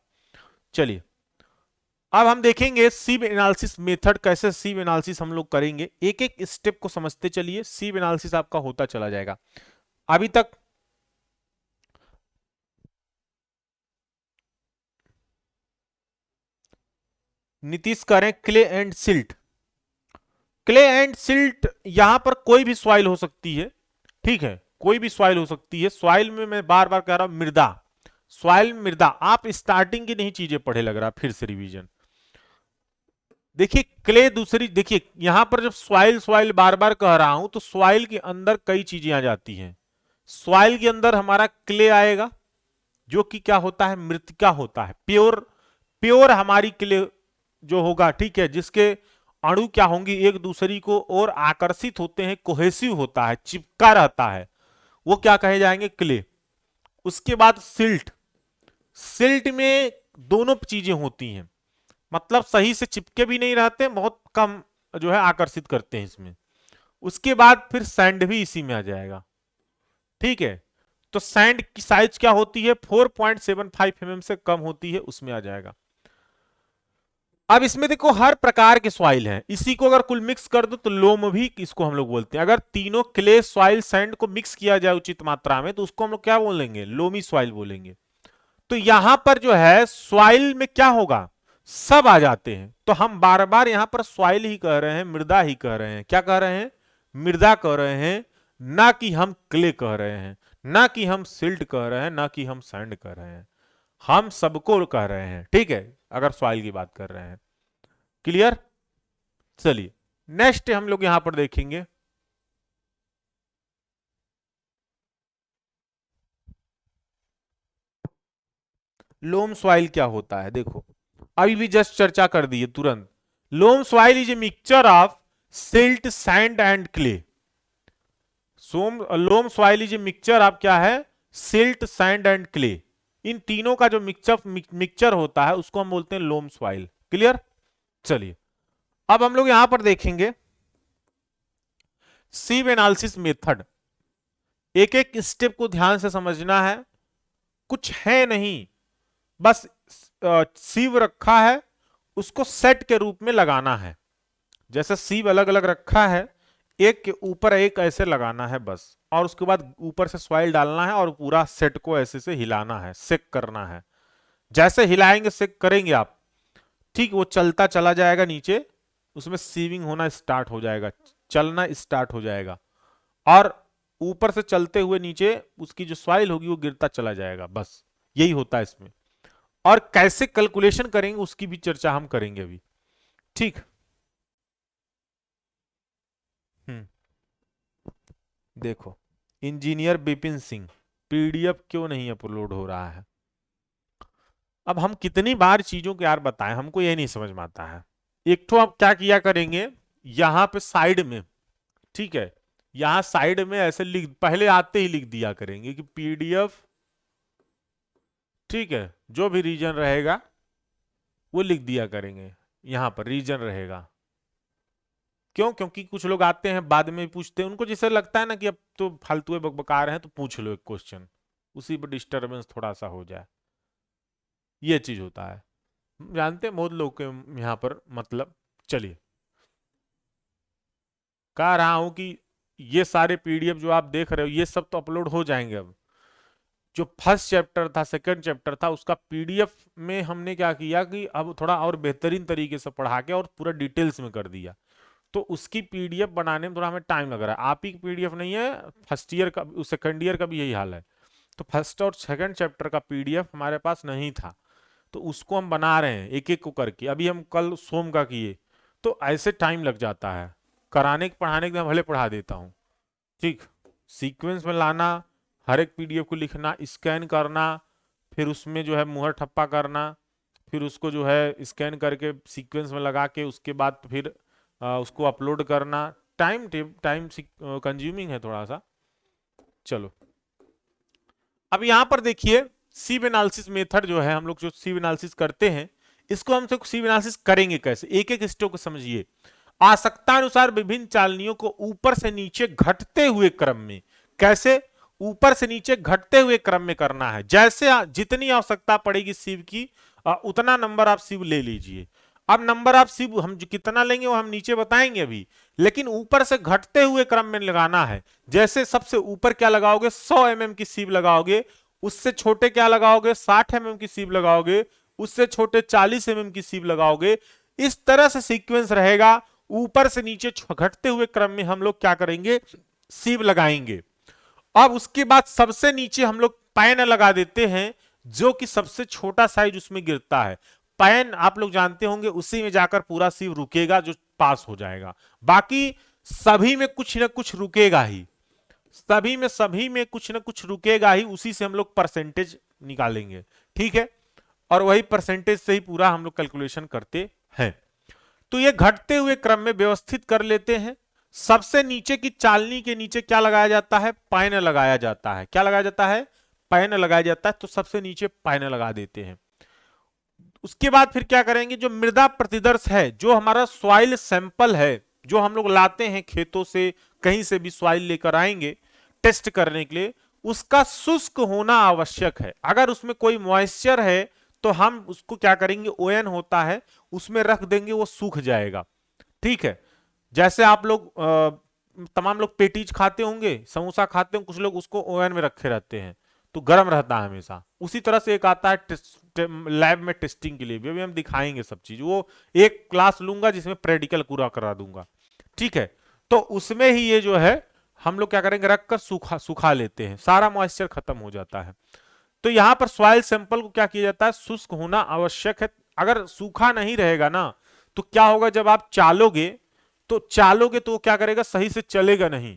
चलिए, अब हम देखेंगे सीव एनालिसिस मेथड, कैसे सीव एनालिसिस हम लोग करेंगे, एक एक स्टेप को समझते चलिए, सीव एनालिसिस आपका होता चला जाएगा। अभी तक नीतीश करें clay and silt. Clay and silt, यहां पर कोई भी सॉइल हो सकती है। ठीक है, कोई भी सॉइल हो सकती है। सॉइल में मैं बार बार कह रहा हूं, मृदा, सॉइल मृदा, आप स्टार्टिंग की नहीं चीजें पढ़े लग रहा, फिर से रिवीजन देखिए। क्ले दूसरी, देखिए यहां पर जब सॉइल सॉइल बार बार कह रहा हूं, तो सॉइल के अंदर कई चीजें आ जाती हैं। सॉइल के अंदर हमारा क्ले आएगा, जो कि क्या होता है, मृतिका होता है, प्योर प्योर हमारी क्ले जो होगा। ठीक है, जिसके अणु क्या होंगी, एक दूसरी को और आकर्षित होते हैं, कोहेसिव होता है, चिपका रहता है, वो क्या कहे जाएंगे, क्ले। उसके बाद सिल्ट, सिल्ट में दोनों चीजें होती हैं, मतलब सही से चिपके भी नहीं रहते, बहुत कम जो है आकर्षित करते हैं इसमें। उसके बाद फिर सैंड भी इसी में आ जाएगा। ठीक है, तो सैंड की साइज क्या होती है, 4.75 mm से कम होती है, उसमें आ जाएगा। अब इसमें देखो हर प्रकार के सॉइल हैं, इसी को अगर कुल मिक्स कर दो तो लोम भी इसको हम लोग बोलते हैं। अगर तीनों क्ले सॉइल सैंड को मिक्स किया जाए उचित मात्रा में, तो उसको हम लोग क्या बोलेंगे, लोमी सॉइल बोलेंगे। तो यहां पर जो है सॉइल में क्या होगा, सब आ जाते हैं। तो हम बार बार यहां पर सॉइल ही कह रहे हैं, मृदा ही कह रहे हैं, क्या कह रहे हैं, मृदा कह रहे हैं, ना कि हम क्ले कह रहे हैं, ना कि हम सिल्ट कह रहे हैं, ना कि हम सैंड कह रहे हैं, हम सबको कह रहे हैं। ठीक है, अगर सॉइल की बात कर रहे हैं। क्लियर, चलिए नेक्स्ट हम लोग यहां पर देखेंगे, लोम सॉइल क्या होता है। देखो अभी भी जस्ट चर्चा कर दी है तुरंत। Loam soil is a mixture of silt, sand and clay. Loam soil is a mixture of क्या है, सिल्ट, सैंड एंड क्ले। इन तीनों का जो मिक्सचर होता है, उसको हम बोलते हैं लोम सॉइल। क्लियर, चलिए अब हम लोग यहां पर देखेंगे सीव एनालिसिस मेथड। एक एक स्टेप को ध्यान से समझना है, कुछ है नहीं, बस सीव रखा है, उसको सेट के रूप में लगाना है। जैसे सीव अलग अलग रखा है, एक के ऊपर एक ऐसे लगाना है बस, और उसके बाद ऊपर से सॉइल डालना है, और पूरा सेट को ऐसे से हिलाना है, सेक करना है। जैसे हिलाएंगे से करेंगे आप, ठीक, वो चलता चला जाएगा नीचे, उसमें सीविंग होना स्टार्ट हो जाएगा, चलना स्टार्ट हो जाएगा, और ऊपर से चलते हुए नीचे उसकी जो सॉइल होगी वो गिरता चला जाएगा। बस यही होता है इसमें। और कैसे कैलकुलेशन करेंगे उसकी भी चर्चा हम करेंगे अभी, ठीक। हम्म देखो, इंजीनियर बिपिन सिंह, पीडीएफ क्यों नहीं अपलोड हो रहा है? अब हम कितनी बार चीजों को यार बताएं, हमको ये नहीं समझ में आता है। एक तो आप क्या किया करेंगे, यहां पे साइड में, ठीक है, यहां साइड में ऐसे लिख, पहले आते ही लिख दिया करेंगे कि पीडीएफ, ठीक है, जो भी रीजन रहेगा वो लिख दिया करेंगे, यहां पर रीजन रहेगा। क्यों? क्योंकि कुछ लोग आते हैं बाद में पूछते हैं, उनको जैसे लगता है ना कि अब तो फालतू बकबका रहे हैं तो पूछ लो एक क्वेश्चन, उसी पर डिस्टरबेंस थोड़ा सा हो जाए, ये चीज होता है। जानते हैं बहुत लोग के यहाँ पर मतलब। चलिए, कह रहा हूं कि ये सारे पीडीएफ जो आप देख रहे हो ये सब तो अपलोड हो जाएंगे अब। जो फर्स्ट चैप्टर था, सेकंड चैप्टर था, उसका पीडीएफ में हमने क्या किया कि अब थोड़ा और बेहतरीन तरीके से पढ़ा के और पूरा डिटेल्स में कर दिया, तो उसकी पीडीएफ बनाने में थोड़ा हमें टाइम लग रहा है। आप ही की पीडीएफ नहीं है, फर्स्ट ईयर का, सेकंड ईयर का भी यही हाल है। तो फर्स्ट और सेकंड चैप्टर का पीडीएफ हमारे पास नहीं था, तो उसको हम बना रहे हैं एक एक को करके। अभी हम कल सोम का किए, तो ऐसे टाइम लग जाता है कराने के पढ़ाने के, मैं भले पढ़ा देता हूँ, ठीक, सीक्वेंस में लाना, हर एक पीडीएफ को लिखना, स्कैन करना, फिर उसमें जो है मुहर ठप्पा करना, फिर उसको जो है स्कैन करके सीक्वेंस में लगा के उसके बाद फिर उसको अपलोड करना, टाइम टाइम कंज्यूमिंग है थोड़ा सा। चलो, अब यहां पर देखिए, सीव एनालिसिस मेथड जो है, हम लोग जो सीव एनालिसिस करते हैं, इसको हम सीव एनालिसिस करेंगे कैसे, एक एक स्टेप को समझिए। आवश्यकता अनुसार विभिन्न चालनियों को ऊपर से नीचे घटते हुए क्रम में, कैसे? ऊपर से नीचे घटते हुए क्रम में करना है। जैसे जितनी आवश्यकता पड़ेगी सीव की, उतना नंबर आप सीव ले लीजिए। अब नंबर आप सीव हम कितना लेंगे वो हम नीचे बताएंगे अभी, लेकिन ऊपर से घटते हुए क्रम में लगाना है। जैसे सबसे ऊपर क्या लगाओगे, 100 mm की सीव लगाओगे, उससे छोटे क्या लगाओगे, 60 mm की सीव लगाओगे, उससे छोटे 40 mm की सीव लगाओगे। इस तरह से सीक्वेंस रहेगा, ऊपर से नीचे घटते हुए क्रम में हम लोग क्या करेंगे, सीव लगाएंगे। अब उसके बाद सबसे नीचे हम लोग पैन लगा देते हैं, जो कि सबसे छोटा साइज उसमें गिरता है। पैन आप लोग जानते होंगे, उसी में जाकर पूरा सीव रुकेगा, जो पास हो जाएगा। बाकी सभी में कुछ ना कुछ रुकेगा ही, सभी में कुछ ना कुछ रुकेगा ही, उसी से हम लोग परसेंटेज निकालेंगे, ठीक है। और वही परसेंटेज से ही पूरा हम लोग कैलकुलेशन करते हैं। तो ये घटते हुए क्रम में व्यवस्थित कर लेते हैं। सबसे नीचे की चालनी के नीचे क्या लगाया जाता है, पैन लगाया जाता है। क्या लगाया जाता है, पैन लगाया जाता है। तो सबसे नीचे पैन लगा देते हैं। उसके बाद फिर क्या करेंगे, जो मृदा प्रतिदर्श है, जो हमारा सॉइल सैंपल है, जो हम लोग लाते हैं खेतों से, कहीं से भी सॉइल लेकर आएंगे टेस्ट करने के लिए, उसका शुष्क होना आवश्यक है। अगर उसमें कोई मॉइस्चर है तो हम उसको क्या करेंगे, ओएन होता है, उसमें रख देंगे, वो सूख जाएगा, ठीक है। जैसे आप लोग तमाम लोग पेटीज खाते होंगे, समोसा खाते होंगे, कुछ लोग उसको ओवन में रखे रहते हैं तो गर्म रहता है हमेशा। उसी तरह से एक आता है लैब में टेस्टिंग के लिए भी, अभी हम दिखाएंगे सब चीज। वो एक क्लास लूंगा जिसमें प्रैक्टिकल पूरा करा दूंगा, ठीक है। तो उसमें ही ये जो है हम लोग क्या करेंगे, रखकर सुखा लेते हैं, सारा मॉइस्चर खत्म हो जाता है। तो यहां पर सॉइल सैंपल को क्या किया जाता है, शुष्क होना आवश्यक है। अगर सूखा नहीं रहेगा ना, तो क्या होगा, जब आप चालोगे तो क्या करेगा, सही से चलेगा नहीं।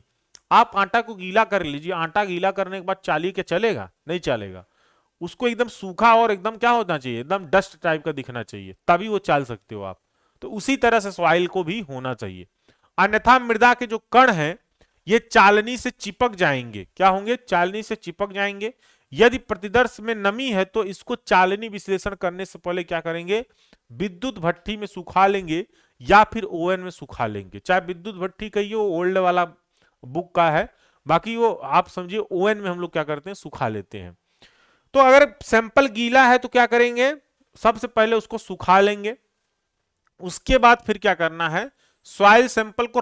आप आटा को गीला कर लीजिए, आटा गीला करने के बाद चालिए, क्या चलेगा? नहीं चलेगा। उसको एकदम सूखा और एकदम क्या होना चाहिए, एकदम डस्ट टाइप का दिखना चाहिए, तभी वो चाल सकते हो आप। तो उसी तरह से सॉइल को भी होना चाहिए, अन्यथा मृदा के जो कण हैं ये चालनी से चिपक जाएंगे। क्या होंगे, चालनी से चिपक जाएंगे। यदि प्रतिदर्श में नमी है तो इसको चालनी विश्लेषण करने से पहले क्या करेंगे, विद्युत भट्ठी में सुखा लेंगे या फिर ओवन में सुखा लेंगे। चाहे विद्युत भट्ठी कहिए, वो ओल्ड वाला बुक का है, बाकी वो आप समझिए ओवन में हम लोग क्या करते हैं, सुखा लेते हैं। तो अगर सैंपल गीला है तो क्या करेंगे, सबसे पहले उसको सुखा लेंगे। उसके बाद फिर क्या करना है, सॉइल सैंपल को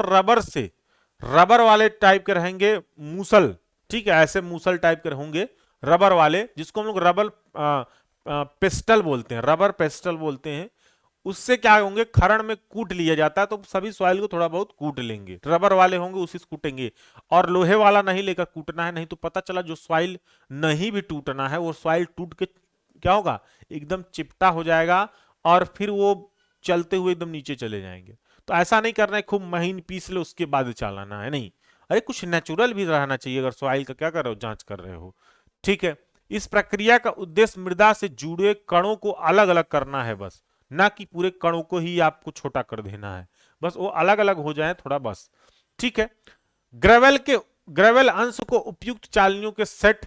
रबर वाले टाइप के रहेंगे मूसल, ठीक है, ऐसे मूसल टाइप के होंगे रबर वाले, जिसको हम लोग रबर पेस्टल बोलते हैं, रबर पेस्टल बोलते हैं, उससे क्या होंगे, खरण में कूट लिया जाता है, तो सभी सॉइल को थोड़ा बहुत कूट लेंगे, रबर वाले होंगे उसी से कूटेंगे, और लोहे वाला नहीं लेकर कूटना है, नहीं तो पता चला जो सॉइल नहीं भी टूटना है वो सॉइल टूट के क्या होगा, एकदम चिपटा हो जाएगा, और फिर वो चलते हुए एकदम नीचे चले जाएंगे। तो ऐसा नहीं करना है खूब महीन पीस ले उसके बाद चलाना है, नहीं, अरे कुछ नेचुरल भी रहना चाहिए अगर सॉइल का क्या कर रहे हो, जांच कर रहे हो। ठीक है, इस प्रक्रिया का उद्देश्य मृदा से जुड़े कणों को अलग अलग करना है बस, ना कि पूरे कणों को ही आपको छोटा कर देना है, बस वो अलग अलग हो जाए थोड़ा बस। ठीक है, ग्रेवल अंश को उपयुक्त चालनियों के सेट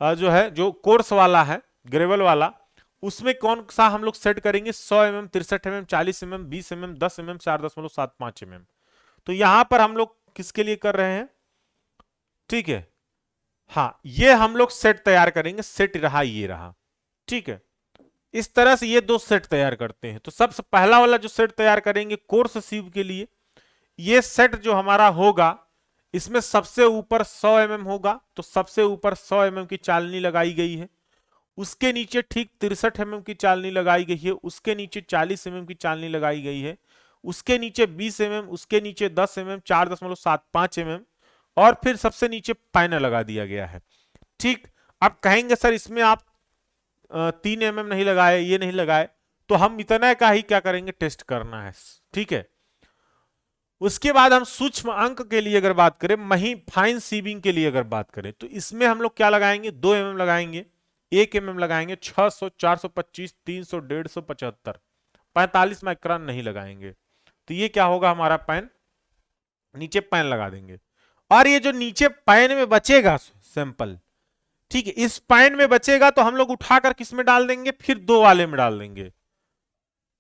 जो है, जो कोर्स वाला है ग्रेवल वाला, उसमें कौन सा हम लोग सेट करेंगे, 100 mm, 63 mm, 40 mm, 20 mm, 10 mm, 4.75 mm। तो यहां पर हम लोग किसके लिए कर रहे हैं, ठीक है, हाँ ये हम लोग सेट तैयार करेंगे, सेट रहा ये रहा। ठीक है, इस तरह से ये दो सेट तैयार करते हैं। तो सबसे पहला वाला जो सेट तैयार करेंगे कोर्स सीव के लिए, ये सेट जो हमारा होगा इसमें सबसे ऊपर 100 mm होगा, तो सबसे ऊपर 100 mm की चालनी लगाई गई है, उसके नीचे ठीक 63 mm की चालनी लगाई गई है, उसके नीचे 40 mm की चालनी लगाई गई है, उसके नीचे 20 mm, उसके नीचे 10 mm, 4.75 mm, और फिर सबसे नीचे पैनल लगा दिया गया है। ठीक, अब कहेंगे सर इसमें आप 3 mm नहीं लगाए, ये नहीं लगाए, तो हम इतना का ही क्या करेंगे, टेस्ट करना है। ठीक है, उसके बाद हम सूक्ष्म अंक के लिए अगर बात करें, मही फाइन सीविंग के लिए अगर बात करें, तो इसमें हम लोग क्या लगाएंगे, 2 mm लगाएंगे, 1 mm लगाएंगे, 600, 425, 300, 150, 75, 45 माइक्रोन नहीं लगाएंगे। तो ये क्या होगा, हमारा पैन नीचे पैन लगा देंगे, और ये जो नीचे पैन में बचेगा सैंपल, ठीक है, इस पैन में बचेगा तो हम लोग उठाकर किस में डाल देंगे, फिर दो वाले में डाल देंगे,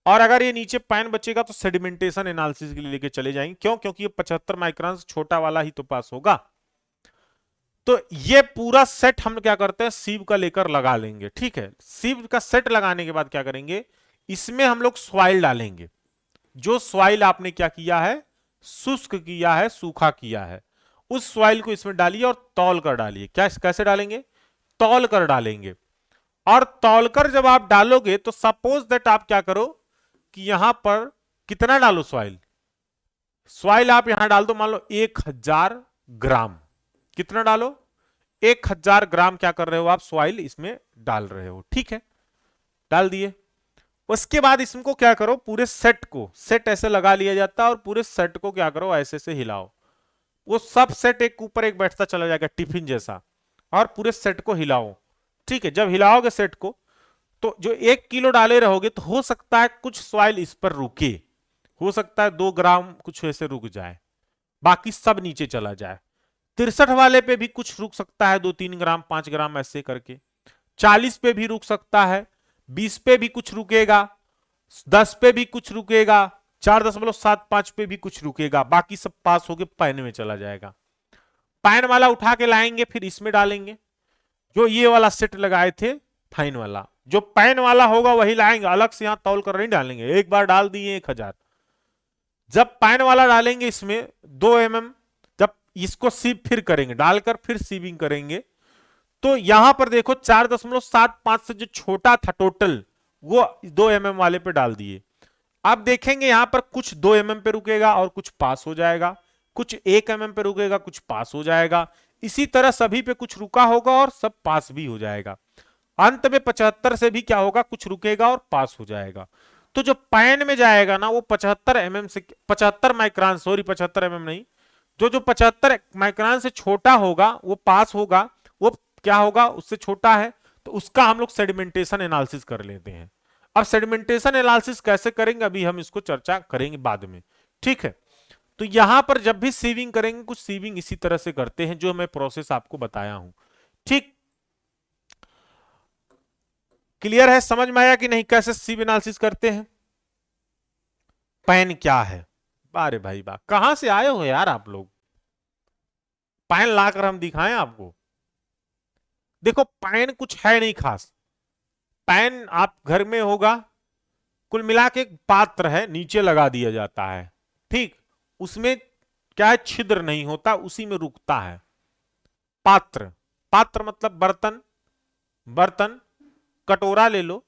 और अगर ये नीचे पैन बचेगा तो सेडिमेंटेशन एनालिसिस के लिए लेके चले जाएंगे। क्यों, क्योंकि ये 75 माइक्रोन से छोटा वाला ही तो पास होगा। तो ये पूरा सेट हम क्या करते हैं, सीव का लेकर लगा लेंगे। ठीक है, सीव का सेट लगाने के बाद क्या करेंगे, इसमें हम लोग सॉइल डालेंगे, जो सॉइल आपने क्या किया है, शुष्क किया है, सूखा किया है, उस सॉइल को इसमें डालिए और तौल कर डालिए। क्या कैसे डालेंगे, तौल कर डालेंगे, और तौलकर जब आप डालोगे तो सपोज दैट आप क्या करो कि यहां पर कितना डालो सॉइल, सॉइल आप यहां डाल दो, मान लो 1000 ग्राम, कितना डालो, 1000 ग्राम क्या कर रहे हो आप, सॉइल इसमें डाल रहे हो। ठीक है, डाल दिए, उसके बाद इसको क्या करो, पूरे सेट को, सेट ऐसे लगा लिया जाता है, और पूरे सेट को क्या करो, ऐसे से हिलाओ, वो सब सेट एक ऊपर एक बैठता चला जाएगा टिफिन जैसा, और पूरे सेट को हिलाओ। ठीक है, जब हिलाओगे सेट को, तो जो 1 किलो डाले रहोगे तो हो सकता है कुछ सॉइल इस पर रुके, हो सकता है 2 ग्राम कुछ ऐसे रुक जाए, बाकी सब नीचे चला जाए। 63 वाले पे भी कुछ रुक सकता है, 2-3 ग्राम 5 ग्राम ऐसे करके, 40 पे भी रुक सकता है, 20 पे भी कुछ रुकेगा, 10 पे भी कुछ रुकेगा, 4.75 पे भी कुछ रुकेगा, बाकी सब पास होके पैन में चला जाएगा। पैन वाला उठा के लाएंगे, फिर इसमें डालेंगे, जो ये वाला सेट लगाए थे फाइन वाला, जो पैन वाला होगा वही लाएंगे, अलग से यहां तौल कर नहीं डालेंगे, एक बार डाल दिए 1000। जब पैन वाला डालेंगे इसमें 2 mm, जब इसको सीव फिर करेंगे, डालकर फिर सीविंग करेंगे, तो यहां पर देखो 4.75 से जो छोटा था टोटल, वो 2 mm वाले पे डाल दिए। अब देखेंगे यहां पर कुछ 2 mm पे रुकेगा और कुछ पास हो जाएगा, कुछ 1 mm पे रुकेगा, कुछ पास हो जाएगा, इसी तरह सभी पे कुछ रुका होगा और सब पास भी हो जाएगा। अंत में 75 से भी क्या होगा, कुछ रुकेगा और पास हो जाएगा। तो जो पैन में जाएगा ना, वो 75 mm से, 75 माइक्रोन, सॉरी 75 mm नहीं, जो 75 माइक्रोन से छोटा होगा वो पास होगा, वो क्या होगा, उससे छोटा है, तो उसका हम लोग सेडिमेंटेशन एनालिसिस कर लेते हैं। अब सेडिमेंटेशन एनालिसिस कैसे करेंगे, अभी हम इसको चर्चा करेंगे बाद में। ठीक है, तो यहां पर जब भी सीविंग करेंगे, कुछ सीविंग इसी तरह से करते हैं जो मैं प्रोसेस आपको बताया हूं। ठीक, क्लियर है, समझ में आया कि नहीं, कैसे सीव एनालिसिस करते हैं, पैन क्या है। अरे भाई वाह, कहां से आए हो यार आप लोग, पैन लाकर हम दिखाएं आपको। देखो पैन कुछ है नहीं खास, पैन आप घर में होगा, कुल मिला के एक पात्र है, नीचे लगा दिया जाता है। ठीक, उसमें क्या है, छिद्र नहीं होता, उसी में रुकता है। पात्र, पात्र मतलब बर्तन, बर्तन कटोरा ले लो,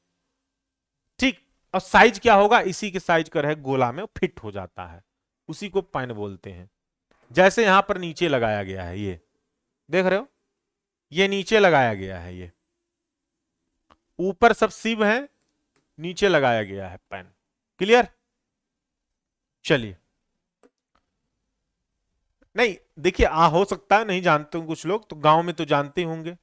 ठीक, और साइज क्या होगा, इसी के साइज का रहे, गोला में फिट हो जाता है, उसी को पेन बोलते हैं। जैसे यहां पर नीचे लगाया गया है, ये देख रहे हो, ये नीचे लगाया गया है, ये ऊपर सब सिब है, नीचे लगाया गया है पेन। क्लियर? चलिए, नहीं देखिए, हो सकता है नहीं जानते हो कुछ लोग, तो गांव में तो जानते होंगे,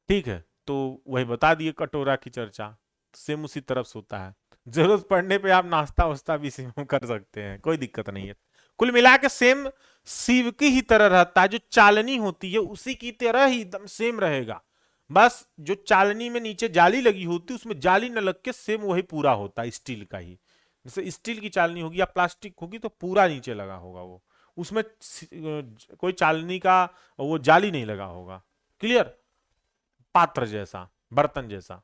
ठीक है, तो वही बता दिए, कटोरा की चर्चा सेम उसी तरफ से होता है। जरूरत पड़ने पे आप नाश्ता वास्ता भी सेम कर सकते हैं, कोई दिक्कत नहीं है। कुल मिला के सेम सीव की ही तरह रहता है, जो चालनी होती है उसी की तरह ही एकदम सेम रहेगा। बस जो चालनी में नीचे जाली लगी होती है, उसमें जाली न लग के सेम वही पूरा होता है, स्टील का ही। जैसे स्टील की चालनी होगी या प्लास्टिक होगी तो पूरा नीचे लगा होगा वो, उसमें कोई चालनी का वो जाली नहीं लगा होगा। क्लियर? पात्र जैसा, बर्तन जैसा,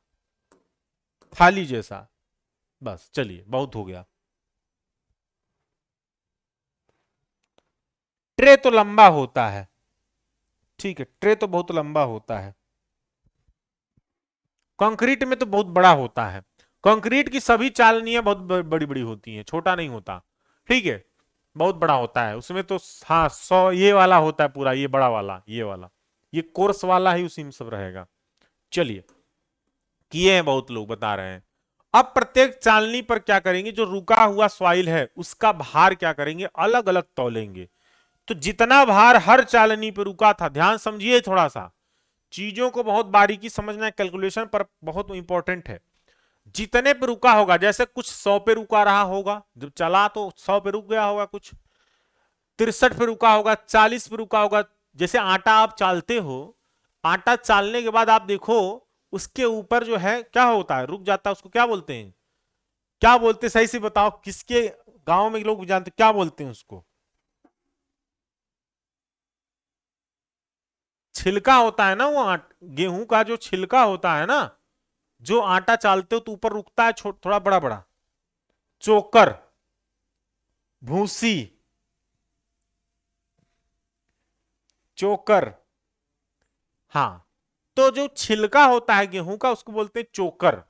थाली जैसा। बस चलिए, बहुत हो गया। ट्रे तो लंबा होता है, ठीक है, ट्रे तो बहुत लंबा होता है। कंक्रीट में तो बहुत बड़ा होता है। कंक्रीट की सभी चालनियां बहुत बड़ी बड़ी होती हैं, छोटा नहीं होता, ठीक है, बहुत बड़ा होता है उसमें तो। हाँ, 100 ये वाला होता है पूरा, ये बड़ा वाला, ये वाला, ये कोर्स वाला ही उसी में सब रहेगा। चलिए, किए हैं, बहुत लोग बता रहे हैं। अब प्रत्येक चालनी पर क्या करेंगे, जो रुका हुआ सॉइल है उसका भार क्या करेंगे, अलग अलग तौलेंगे। तो जितना भार हर चालनी पर रुका था, ध्यान समझिए, थोड़ा सा चीजों को बहुत बारीकी समझना, कैलकुलेशन पर बहुत इंपॉर्टेंट है। जितने पे रुका होगा, जैसे कुछ 100 पे रुका रहा होगा, जब चला तो 100 पे रुक गया होगा, कुछ 63 पे रुका होगा, 40 पे रुका होगा। जैसे आटा आप चालते हो, आटा चालने के बाद आप देखो उसके ऊपर जो है क्या होता है, रुक जाता है, उसको क्या बोलते हैं, क्या बोलते हैं, सही से बताओ, किसके गांव में लोग जानते क्या बोलते हैं उसको? छिलका होता है ना, वो गेहूं का जो छिलका होता है ना, जो आटा चालते हो तो ऊपर रुकता है, थोड़ा बड़ा बड़ा, चोकर, भूसी, चोकर। हाँ, तो जो छिलका होता है गेहूं का उसको बोलते हैं चोकर।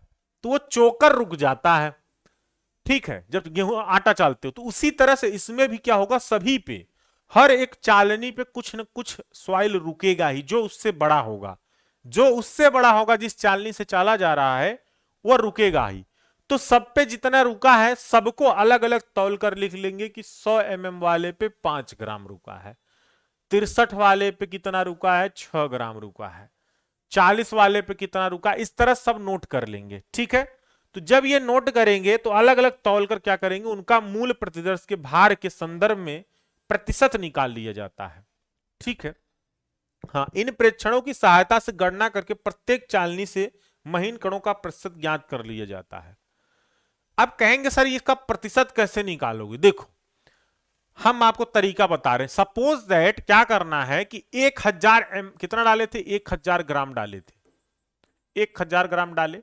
तो वो चोकर रुक जाता है, ठीक है, जब गेहूं आटा चालते हो। तो उसी तरह से इसमें भी क्या होगा, सभी पे, हर एक चालनी पे कुछ न कुछ सॉइल रुकेगा ही, जो उससे बड़ा होगा, जो उससे बड़ा होगा, जिस चालनी से चाला जा रहा है वो रुकेगा ही। तो सब पे जितना रुका है सबको अलग अलग तौल कर लिख लेंगे कि 100 वाले पे 5 ग्राम रुका है, 63 वाले पे कितना रुका है, 6 ग्राम रुका है, 40 वाले पे कितना रुका, इस तरह सब नोट कर लेंगे, ठीक है। तो जब ये नोट करेंगे तो अलग अलग तौल कर क्या करेंगे, उनका मूल प्रतिदर्श के भार के संदर्भ में प्रतिशत निकाल लिया जाता है, ठीक है। हाँ, इन प्रेक्षणों की सहायता से गणना करके प्रत्येक चालनी से महीन कणों का प्रतिशत ज्ञात कर लिया जाता है। अब कहेंगे सर इसका प्रतिशत कैसे निकालोगे, देखो हम आपको तरीका बता रहे हैं। सपोज दैट क्या करना है कि 1000 कितना डाले थे, 1000 ग्राम डाले थे, 1000 ग्राम डाले।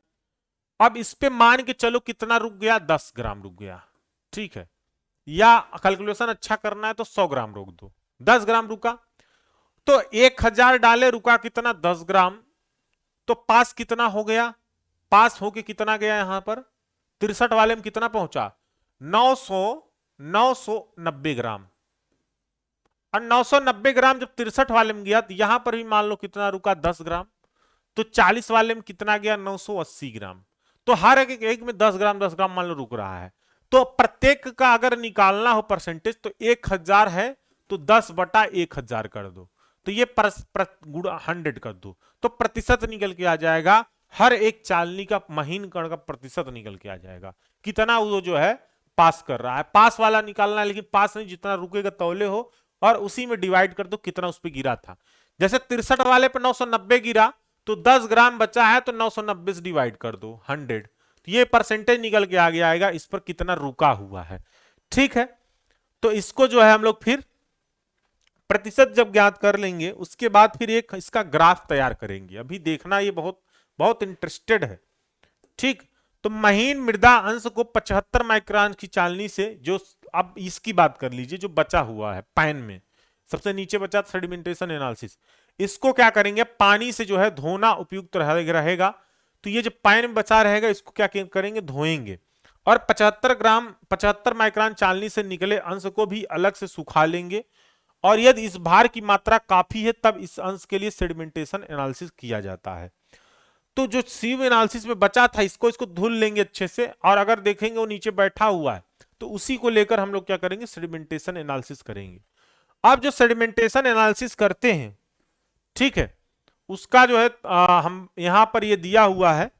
अब इस पे मान के चलो कितना रुक गया, 10 ग्राम रुक गया, ठीक है, या कैलकुलेशन अच्छा करना है तो 100 ग्राम रोक दो, 10 ग्राम रुका। तो 1000 डाले, रुका कितना, 10 ग्राम। तो पास कितना हो गया, पास होके कितना गया यहां पर, 63 वाले में कितना पहुंचा, 990 ग्राम। और 990 ग्राम जब 63 वाले में गया तो यहां पर भी मान लो कितना रुका, 10 ग्राम। तो 40 वाले में कितना गया, 980 ग्राम। तो हर एक में 10 ग्राम 10 ग्राम मान लो रुक रहा है। तो प्रत्येक का अगर निकालना हो परसेंटेज तो 1000 है तो 10/1000 कर दो, तो ये गुणा 100 कर दो, तो प्रतिशत निकल के आ जाएगा। हर एक चालनी का महीन कण का प्रतिशत निकल के आ जाएगा, कितना वो जो है पास कर रहा है। पास वाला निकालना है, लेकिन पास नहीं, जितना रुकेगा तौले हो और उसी में डिवाइड कर दो कितना उस पर गिरा था। जैसे 63 वाले पे 990 गिरा तो 10 ग्राम बचा है, तो 990 से डिवाइड कर दो 100, तो ये परसेंटेज निकल के आगे आएगा इस पर कितना रुका हुआ है, ठीक है। तो इसको जो है हम लोग फिर प्रतिशत जब ज्ञात कर लेंगे उसके बाद फिर एक इसका ग्राफ तैयार करेंगे। अभी देखना ये बहुत बहुत इंटरेस्टेड है, ठीक। तो महीन मृदा अंश को 75 माइक्रोन की चालनी से, जो अब इसकी बात कर लीजिए जो बचा हुआ है पैन में, सबसे नीचे बचा सेडिमेंटेशन एनालिसिस। इसको क्या करेंगे, पानी से जो है धोना उपयुक्त रहेगा। तो ये जो पानी में बचा रहेगा इसको क्या करेंगे, धोएंगे। और 75 माइक्रोन चालनी से निकले अंश को भी अलग से सुखा लेंगे। और यदि इस भार की मात्रा काफी है तब इस अंश के लिए सेडिमेंटेशन एनालिसिस किया जाता है। तो जो सीव एनालिसिस में बचा था इसको धुल लेंगे अच्छे से, और अगर देखेंगे वो नीचे बैठा हुआ है तो उसी को लेकर हम लोग क्या करेंगे, सेडिमेंटेशन एनालिसिस करेंगे। अब जो सेडिमेंटेशन एनालिसिस करते हैं, ठीक है, उसका जो है हम यहां पर ये दिया हुआ है,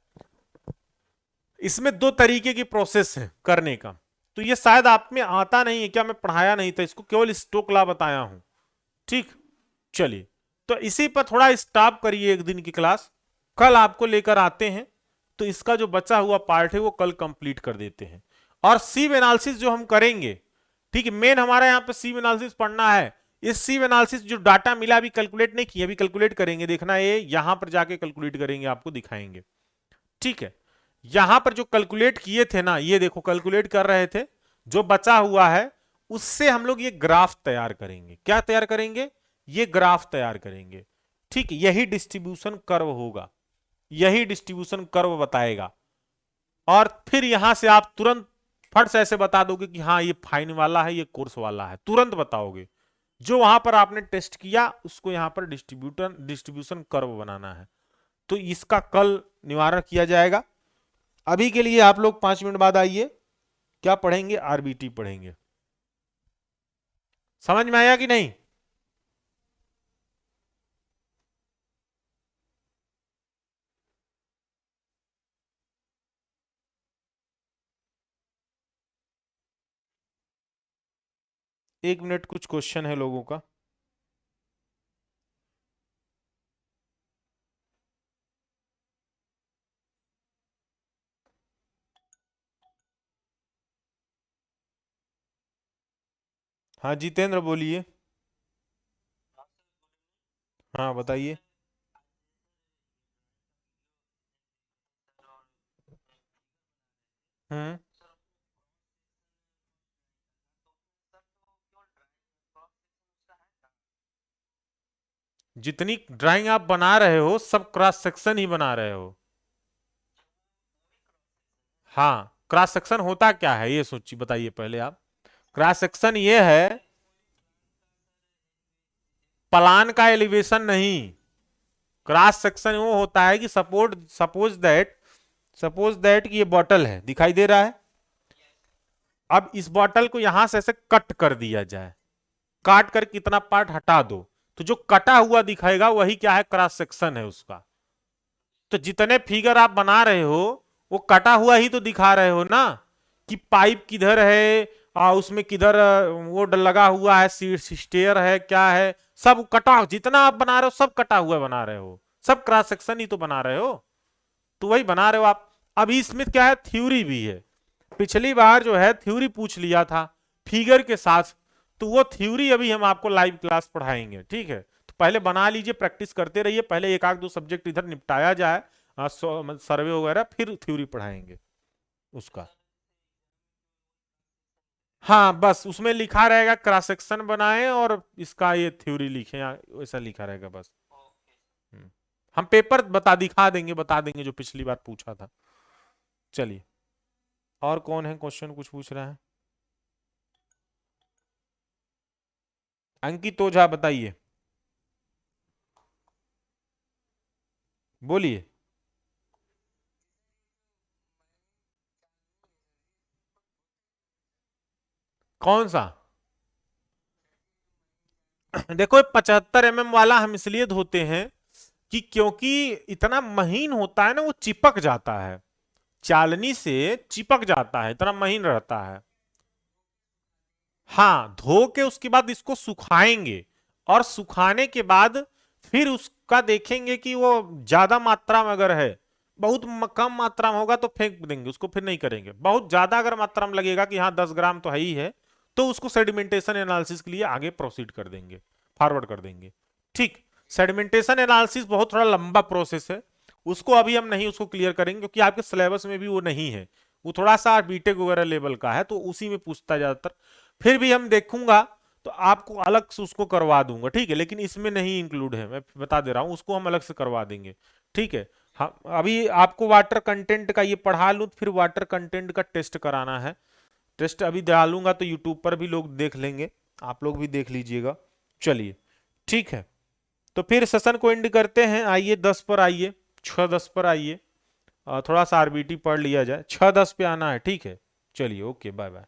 इसमें दो तरीके की प्रोसेस है करने का। तो ये शायद आप में आता नहीं है क्या, मैं पढ़ाया नहीं था इसको, केवल स्टोक लॉ बताया हूं। ठीक, चलिए तो इसी पर थोड़ा स्टॉप करिए एक दिन की क्लास, कल आपको लेकर आते हैं। तो इसका जो बचा हुआ पार्ट है वो कल कंप्लीट कर देते हैं। और सीव एनालिसिस जो हम करेंगे, ठीक है, मेन हमारा यहाँ पे सीव एनालिसिस पढ़ना है। इस सीव एनालिसिस जो डाटा मिला अभी कैलकुलेट नहीं किया, अभी कैलकुलेट करेंगे, देखना ये यहां पर जाके कैलकुलेट करेंगे, आपको दिखाएंगे। ठीक है, यहां पर जो कैलकुलेट किए थे ना, ये देखो कैलकुलेट कर रहे थे, जो बचा हुआ है उससे हम लोग ये ग्राफ तैयार करेंगे। क्या तैयार करेंगे, ये ग्राफ तैयार करेंगे। ठीक, यही डिस्ट्रीब्यूशन कर्व होगा, यही डिस्ट्रीब्यूशन कर्व बताएगा। और फिर यहां से आप तुरंत फट से ऐसे बता दोगे कि हाँ ये फाइन वाला है, ये कोर्स वाला है, तुरंत बताओगे। जो वहां पर आपने टेस्ट किया उसको यहां पर डिस्ट्रीब्यूशन कर्व बनाना है। तो इसका कल निवारण किया जाएगा। अभी के लिए आप लोग 5 मिनट बाद आइए, क्या पढ़ेंगे, आरबीटी पढ़ेंगे। समझ में आया कि नहीं? एक मिनट, कुछ क्वेश्चन है लोगों का। हाँ जितेंद्र बोलिए। हाँ बताइए। हम्म। जितनी ड्राइंग आप बना रहे हो सब क्रॉस सेक्शन ही बना रहे हो। हाँ, क्रॉस सेक्शन होता क्या है ये सोचिए, बताइए पहले आप। क्रॉस सेक्शन ये है, प्लान का एलिवेशन नहीं। क्रॉस सेक्शन वो होता है कि सपोज दैट कि ये बॉटल है, दिखाई दे रहा है। अब इस बॉटल को यहां से ऐसे कट कर दिया जाए, काट कर कितना पार्ट हटा दो, तो जो कटा हुआ दिखाएगा वही क्या है, क्रॉस सेक्शन है उसका। तो जितने फिगर आप बना रहे हो वो कटा हुआ ही तो दिखा रहे हो ना, कि पाइप किधर है, उसमें किधर वो लगा हुआ है, स्टेयर है, क्या है, सब कटा, जितना आप बना रहे हो सब कटा हुआ बना रहे हो, सब क्रॉस सेक्शन ही तो बना रहे हो। तो वही बना रहे हो आप। अभी इसमें क्या है, थ्योरी भी है। पिछली बार जो है थ्योरी पूछ लिया था फिगर के साथ, तो वो थ्योरी अभी हम आपको लाइव क्लास पढ़ाएंगे। ठीक है, तो पहले बना लीजिए, प्रैक्टिस करते रहिए, पहले एक आध दो सब्जेक्ट इधर निपटाया जाए, सर्वे वगैरह, फिर थ्योरी पढ़ाएंगे उसका। हाँ बस उसमें लिखा रहेगा क्रॉस सेक्शन बनाए और इसका ये थ्योरी लिखे, वैसा लिखा रहेगा बस। हम्म। हम पेपर बता देंगे जो पिछली बार पूछा था। चलिए, और कौन है क्वेश्चन कुछ पूछ रहा है? अंकित ओझा बताइए, बोलिए। कौन सा? देखो 75 वाला हम इसलिए धोते हैं कि क्योंकि इतना महीन होता है ना, वो चिपक जाता है, चालनी से चिपक जाता है, इतना महीन रहता है। हाँ, धो के उसके बाद इसको सुखाएंगे, और सुखाने के बाद फिर उसका देखेंगे कि वो ज्यादा मात्रा में अगर है, बहुत कम मात्रा में होगा तो फेंक देंगे उसको, फिर नहीं करेंगे। बहुत ज्यादा अगर मात्रा में लगेगा कि हाँ 10 ग्राम तो है ही है, तो उसको सेडिमेंटेशन एनालिसिस के लिए आगे प्रोसीड कर देंगे, फॉरवर्ड कर देंगे। ठीक, सेडिमेंटेशन एनालिसिस बहुत थोड़ा लंबा प्रोसेस है, उसको अभी हम नहीं उसको क्लियर करेंगे क्योंकि आपके सिलेबस में भी वो नहीं है, वो थोड़ा सा बीटेक वगैरह लेवल का है, तो उसी में पूछता है ज्यादातर। फिर भी हम देखूंगा तो आपको अलग से उसको करवा दूंगा, ठीक है, लेकिन इसमें नहीं इंक्लूड है, मैं बता दे रहा हूँ, उसको हम अलग से करवा देंगे, ठीक है। हाँ, अभी आपको वाटर कंटेंट का ये पढ़ा लूँ, फिर वाटर कंटेंट का टेस्ट कराना है। टेस्ट अभी डालूंगा तो यूट्यूब पर भी लोग देख लेंगे, आप लोग भी देख लीजिएगा। चलिए, ठीक है, तो फिर सेशन को एंड करते हैं। आइए 10 पर आइए, 6:10 पर आइए, थोड़ा सा आरबीटी पढ़ लिया जाए, 6:10 पे आना है, ठीक है। चलिए, ओके, बाय बाय।